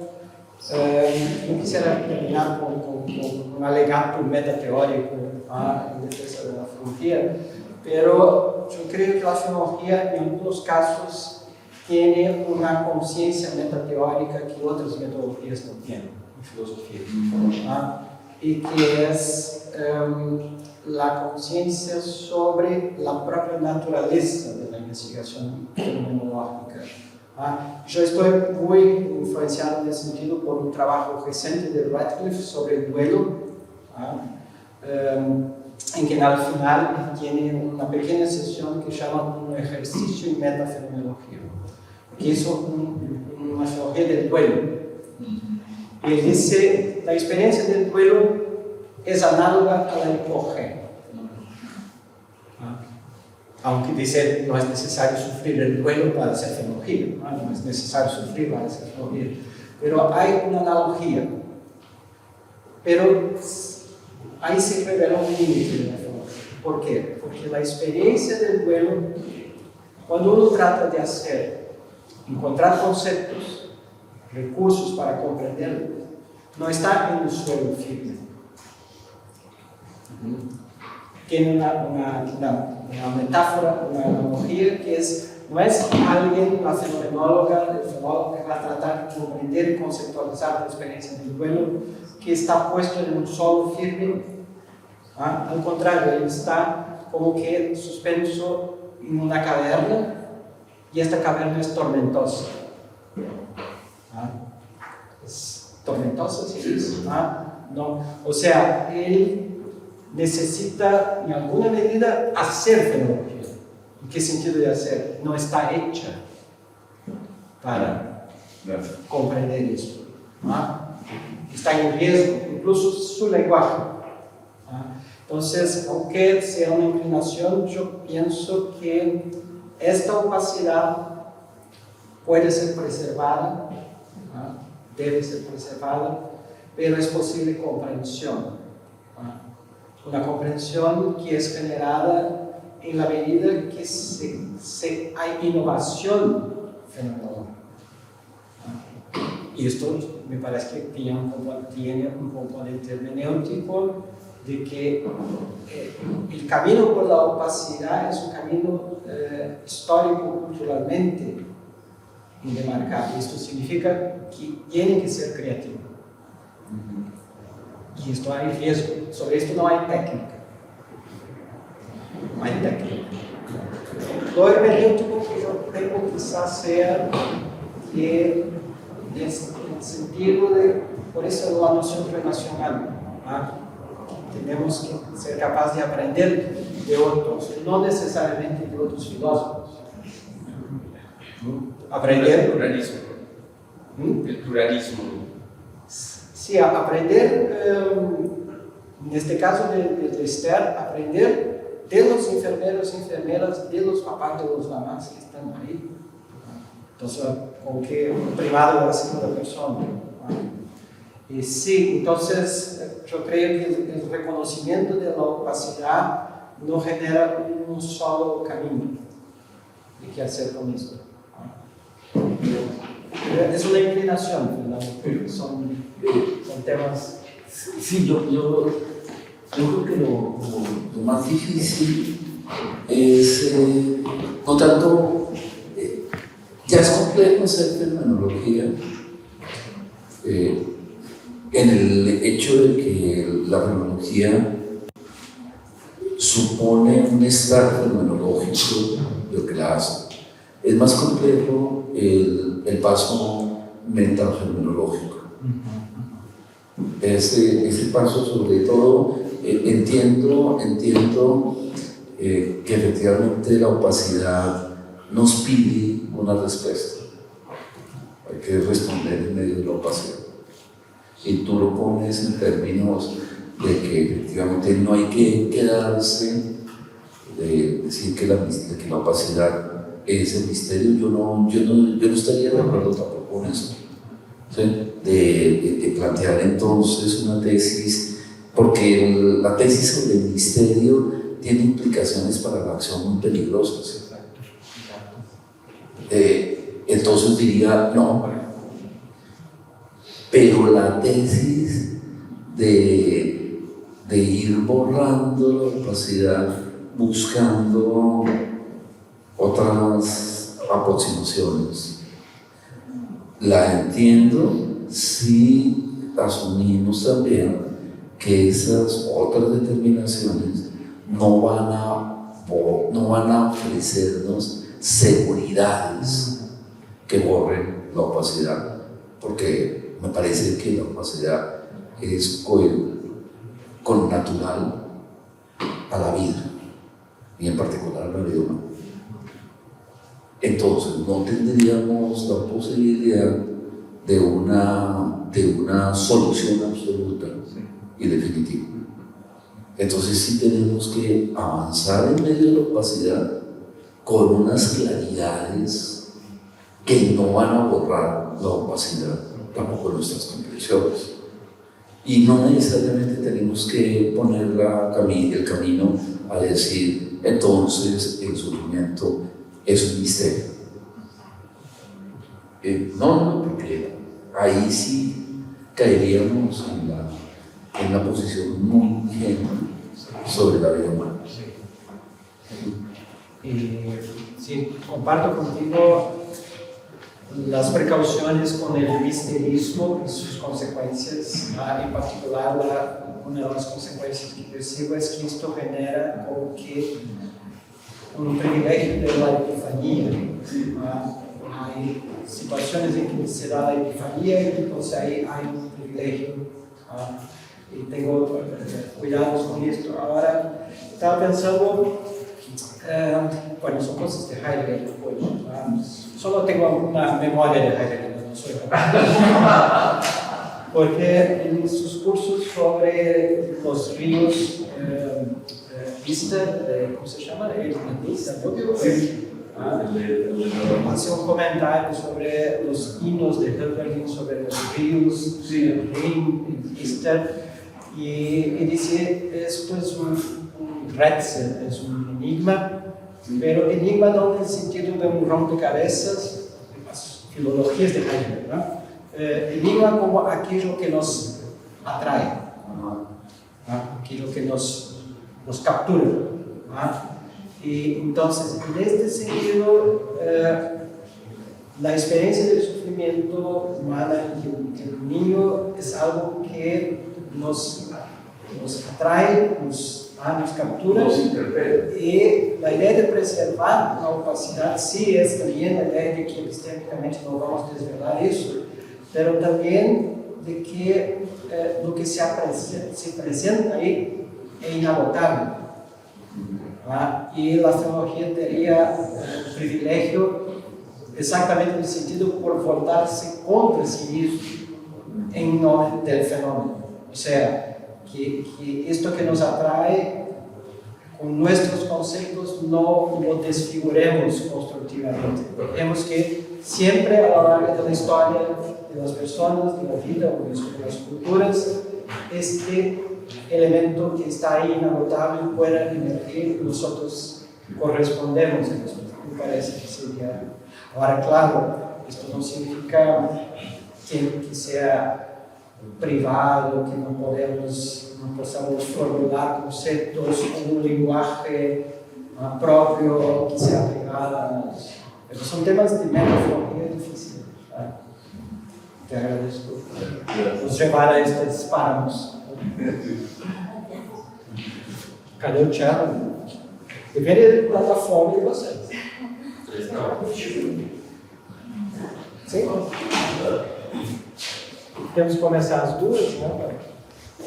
no quisiera terminar con un alegato metateórico en defensa de la fenomenología, pero yo creo que la fenomenología en algunos casos tiene una conciencia metateórica que otras metodologías no tienen en filosofía, y que es la conciencia sobre la propia naturaleza de la investigación fenomenológica. Yo estoy muy influenciado en ese sentido por un trabajo reciente de Radcliffe sobre el duelo, en que al final tiene una pequeña sesión que llama un ejercicio y metafenomenología, que es una fenomenología del duelo. Y él dice, la experiencia del duelo es análoga a la hipogenia. Aunque dice, no es necesario sufrir el duelo para hacer fenomenología, no es necesario sufrir para hacer fenomenología, pero hay una analogía. Pero ahí se revela un límite de la fenomenología. ¿Por qué? Porque la experiencia del duelo, cuando uno trata de encontrar conceptos, recursos para comprenderlo, no está en un suelo firme. Tiene una metáfora, una analogía que no es alguien, la fenomenóloga, el fenólogo que va a tratar de comprender y conceptualizar la experiencia del duelo, que está puesto en un suelo firme. Al contrario, él está como que suspenso en una caverna, y esta caverna es tormentosa. Es tormentosa, ¿sí? No. O sea, él necesita en alguna medida hacer fenomenología. ¿En qué sentido de hacer? No está hecha para comprender eso. Está en riesgo, incluso su lenguaje. Entonces, aunque sea una inclinación, yo pienso que esta opacidad puede ser preservada, debe ser preservada, pero es posible comprensión. Una comprensión que es generada en la medida que hay innovación fenomenológica. Y esto me parece que tiene un componente hermenéutico de que el camino por la opacidad es un camino histórico-culturalmente indemarcable. Esto significa que tiene que ser creativo. Y esto hay riesgo. Sobre esto no hay técnica. No hay técnica. Lo hermenéutico que yo tengo quizás sea que, en el sentido de, por eso la noción relacional, tenemos que ser capaces de aprender de otros, no necesariamente de otros filósofos. Aprender. El pluralismo. El pluralismo. Sí, aprender, en este caso de Esther, aprender de los enfermeros y enfermeras, de los papás, de los mamás que están ahí. Entonces, como que un privado de la segunda persona. Y sí, entonces yo creo que el reconocimiento de la opacidad no genera un solo camino de qué hacer con esto. Es una inclinación, Fernando, porque son temas... Sí, yo creo que lo más difícil es no tanto, ya es complejo hacer fenomenología en el hecho de que la fenomenología supone un estado fenomenológico de lo que la hace. Es más complejo el paso mental fenomenológico. Ese paso, sobre todo, entiendo que efectivamente la opacidad nos pide una respuesta. Hay que responder en medio de la opacidad. Y tú lo pones en términos de que efectivamente no hay que quedarse de decir que la opacidad es el misterio. Yo no estaría de acuerdo tampoco con eso. ¿Sí? De plantear entonces una tesis, porque la tesis sobre el misterio tiene implicaciones para la acción muy peligrosas. Entonces diría, no, pero la tesis de ir borrando la opacidad, buscando otras aproximaciones, la entiendo si asumimos también que esas otras determinaciones no van a ofrecernos seguridades que borren la opacidad, porque me parece que la opacidad es con natural a la vida, y en particular a la vida humana. Entonces no tendríamos la posibilidad de una solución absoluta y definitiva. Entonces sí tenemos que avanzar en medio de la opacidad con unas claridades que no van a borrar la opacidad, tampoco nuestras comprensiones. Y no necesariamente tenemos que poner el camino a decir, entonces el sufrimiento es un misterio. No, porque ahí sí caeríamos en la posición muy ingenua sobre la vida humana. Sí, comparto contigo las precauciones con el misterismo y sus consecuencias. En particular, una de las consecuencias que percibo es que esto genera como que un privilegio de la epifanía. Hay situaciones en que se da la epifanía y entonces ahí hay un privilegio. Y tengo cuidados con esto. Ahora, estaba pensando, bueno, son cosas de Heidegger, pues, solo tengo una memoria de Heidegger, no soy porque en sus cursos sobre los ríos Lister, ¿cómo se llama? El Danubio, hace un comentario sobre los hinos de Hölderlin, sobre los ríos, Rin, Lister, y dice, esto es un Rätsel, es un enigma, pero enigma no en el sentido de un rompecabezas, las filologías de Heidegger, ¿no? Enigma como aquello que nos atrae, aquello que nos captura. Y entonces, en este sentido, la experiencia del sufrimiento humana en el niño es algo que nos atrae, nos captura, y la idea de preservar la opacidad sí es también la idea de que epistémicamente no vamos a desvelar eso, pero también de que lo que se presenta ahí es inagotable. Y la teología tendría el privilegio, exactamente en el sentido por voltarse contra sí mismo en nombre del fenómeno. O sea, que esto que nos atrae con nuestros conceptos no lo desfiguremos constructivamente. Tenemos que siempre a lo largo de la historia de las personas, de la vida o de las culturas, este elemento que está ahí inagotable pueda emergir y nosotros correspondemos a eso. Me parece que sería. Ahora, claro, Isto não significa que seja privado, que não possamos formular conceitos com um linguagem próprio que seja privado. Esses são temas de metafonia difíceis. Te agradeço por nos levar a estes páramos. Cadê o Thiago? Deveria dar a fome de vocês. Sim? Temos que começar às 2, né?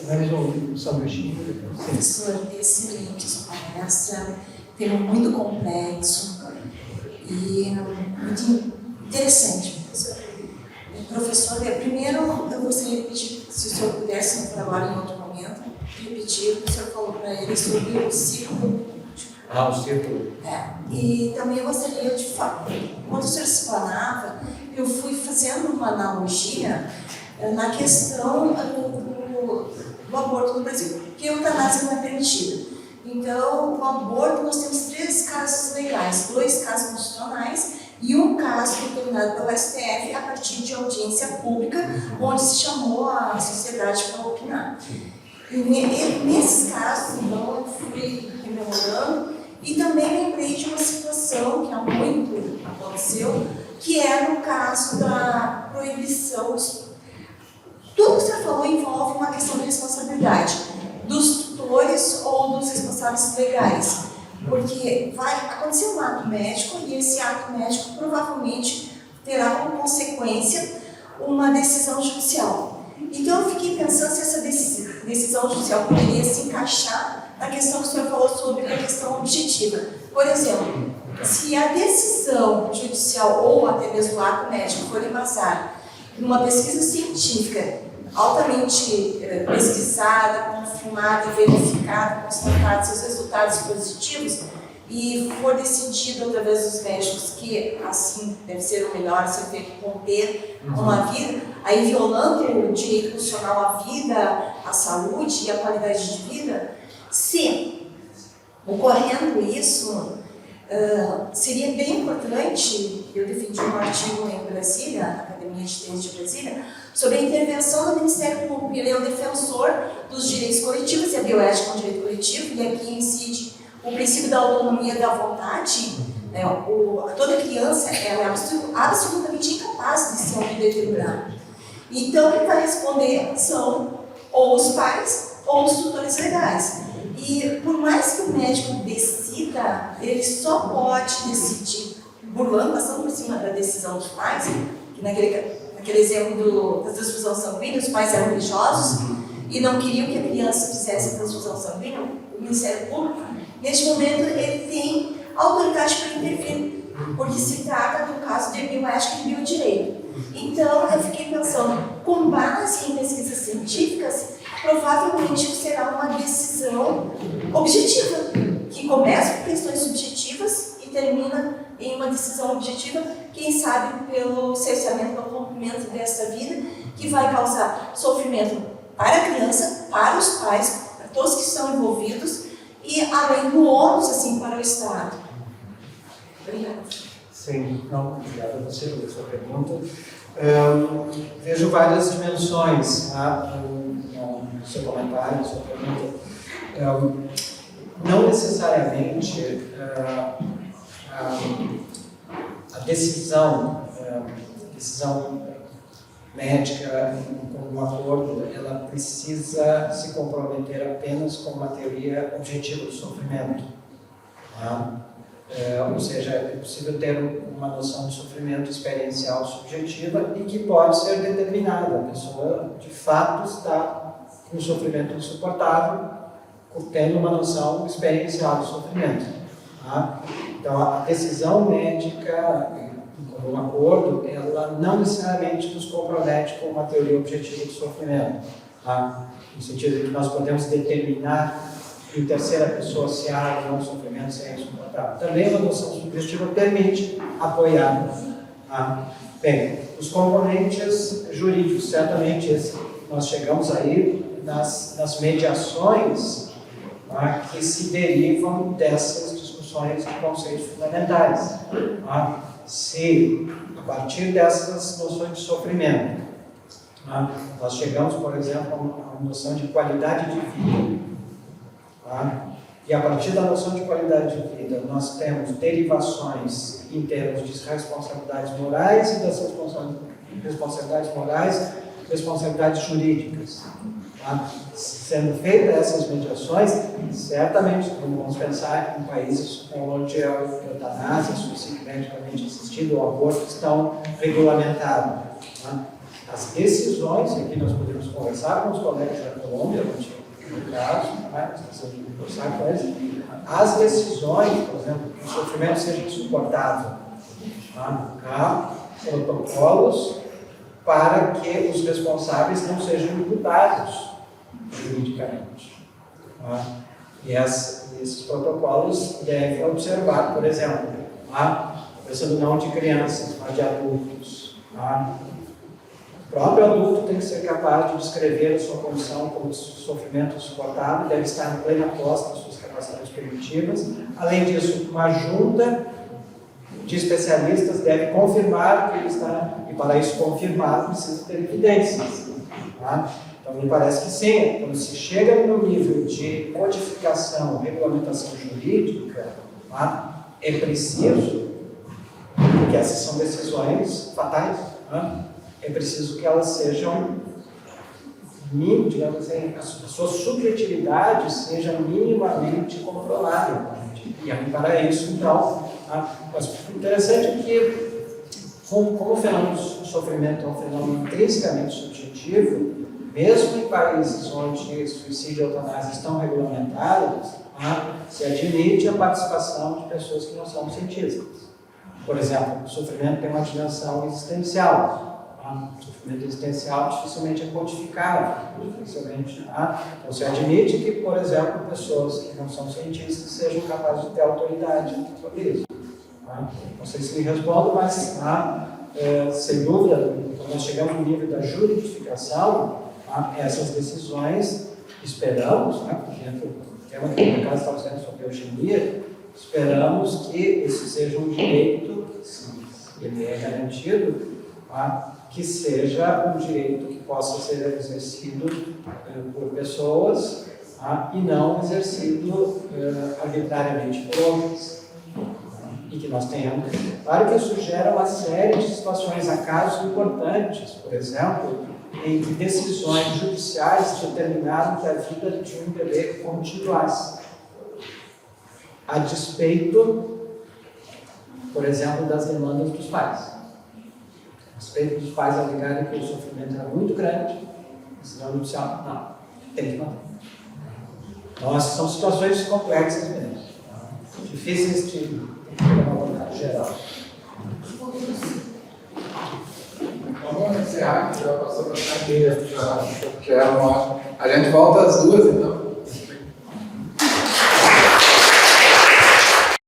Menos um sanduichinho. Professor, excelente sua palestra, tema muito complexo e muito interessante, professor. Professor, primeiro eu gostaria de pedir, se o senhor pudesse falar em outro momento, repetir o que o senhor falou para ele sobre o ciclo. O círculo. E também eu gostaria de falar, quando o senhor explanava, eu fui fazendo uma analogia na questão do aborto no Brasil, porque a eutanásia não é permitida. Então, o aborto, nós temos 3 casos legais, 2 casos constitucionais e um caso determinado pelo STF a partir de audiência pública, onde se chamou a sociedade para opinar. E nesses casos, então, eu fui rememorando e também lembrei de uma situação que há muito aconteceu, que é no caso da proibição. Tudo que você falou envolve uma questão de responsabilidade dos tutores ou dos responsáveis legais, porque vai acontecer um ato médico e esse ato médico provavelmente terá como consequência uma decisão judicial. Então eu fiquei pensando se essa decisão judicial poderia se encaixar na questão que o senhor falou sobre a questão objetiva. Por exemplo, se a decisão judicial ou até mesmo o ato médico for embasado numa pesquisa científica altamente pesquisada, confirmada, verificada, constatada seus resultados positivos e for decidido através dos médicos que assim deve ser o melhor, ser feito conter uma vida, aí violando o direito constitucional à vida, à saúde e à qualidade de vida, se ocorrendo isso, seria bem importante, eu defendi um artigo em Brasília, na Academia de Ciências de Brasília, sobre a intervenção do Ministério Público. Ele é o defensor dos direitos coletivos, e a bioética é um direito coletivo, e aqui incide o princípio da autonomia da vontade. Toda criança ela é absolutamente incapaz de se autodeterminar. Então, quem vai responder são ou os pais ou os tutores legais. E por mais que o médico decida, ele só pode decidir, passando por cima da decisão dos pais, que naquele exemplo da transfusão sanguínea, os pais eram religiosos e não queriam que a criança fizesse a transfusão sanguínea, o Ministério Público, neste momento, ele tem autoridade para intervir, porque se trata do caso de bioética e biodireito. Então, eu fiquei pensando, com base em pesquisas científicas, provavelmente será uma decisão objetiva, que começa com questões subjetivas e termina em uma decisão objetiva, quem sabe pelo cerceamento, pelo rompimento dessa vida, que vai causar sofrimento para a criança, para os pais, para todos que estão envolvidos, e além do ônus, assim, para o Estado. Obrigada. Sim, obrigado a você pela sua pergunta. Vejo várias dimensões no seu comentário, na sua pergunta. Não necessariamente a decisão médica com um acordo, ela precisa se comprometer apenas com uma teoria objetiva do sofrimento. Ou seja, é possível ter uma noção de sofrimento experiencial subjetiva e que pode ser determinada. A pessoa, de fato, está com um sofrimento insuportável, tendo uma noção experiencial do sofrimento. Então, a decisão médica, como um acordo, ela não necessariamente nos compromete com uma teoria objetiva do sofrimento. No sentido de que nós podemos determinar em terceira pessoa se há ou não sofrimento, se é insuportável. Também uma noção subjetiva permite apoiar. Bem, os componentes jurídicos, certamente nós chegamos aí nas mediações que se derivam dessas discussões de conceitos fundamentais. se, a partir dessas noções de sofrimento, tá, nós chegamos, por exemplo, a uma noção de qualidade de vida, tá, e a partir da noção de qualidade de vida, nós temos derivações em termos de responsabilidades morais e das responsabilidades morais, responsabilidades jurídicas. Tá? Sendo feitas essas mediações, certamente vamos pensar em países onde a eutanásia, suicídio medicamente assistido ou aborto estão regulamentados. Tá? As decisões, e aqui nós podemos conversar com os colegas da Colômbia, no caso, conversar com eles, as decisões, por exemplo, que o sofrimento seja insuportável, tá? Há protocolos para que os responsáveis não sejam imputados juridicamente. Tá? E esses protocolos devem observar, por exemplo, pensando não de crianças, mas de adultos. Tá? O próprio adulto tem que ser capaz de descrever a sua condição como sofrimento insuportável, deve estar em plena posse das suas capacidades cognitivas. Além disso, uma junta de especialistas deve confirmar que ele está, e para isso confirmar precisa ter evidências. Tá? Então, me parece que sim, quando se chega no nível de codificação, regulamentação jurídica, tá? É preciso, porque essas são decisões fatais, tá? É preciso que elas sejam, digamos assim, a sua subjetividade seja minimamente controlável. E aí, para isso, então, mas o interessante é que, como o fenômeno do sofrimento é um fenômeno intrinsecamente subjetivo, mesmo em países onde suicídio e eutanásia estão regulamentados, se admite a participação de pessoas que não são cientistas. Por exemplo, o sofrimento tem uma dimensão existencial. O sofrimento existencial dificilmente é codificável, dificilmente. Então, se admite que, por exemplo, pessoas que não são cientistas sejam capazes de ter autoridade sobre isso. Não sei se me respondo, mas, sem dúvida, quando nós chegamos no nível da juridificação, essas decisões, esperamos, dentro do tema que no caso estava sendo sobre eugenia, esperamos que esse seja um direito, se ele é garantido, que seja um direito que possa ser exercido por pessoas e não exercido arbitrariamente por outras. E que nós tenhamos. Claro que isso gera uma série de situações, há casos importantes, por exemplo, em que decisões judiciais determinaram que a vida de um bebê continuasse, a despeito, por exemplo, das demandas dos pais. A despeito dos pais alegarem que o sofrimento era muito grande, a decisão judicial, não, tem que manter. Então, essas são situações complexas mesmo, difíceis de uma vontade geral. Vamos encerrar, que já passou bastante tempo. A gente volta às 2, então.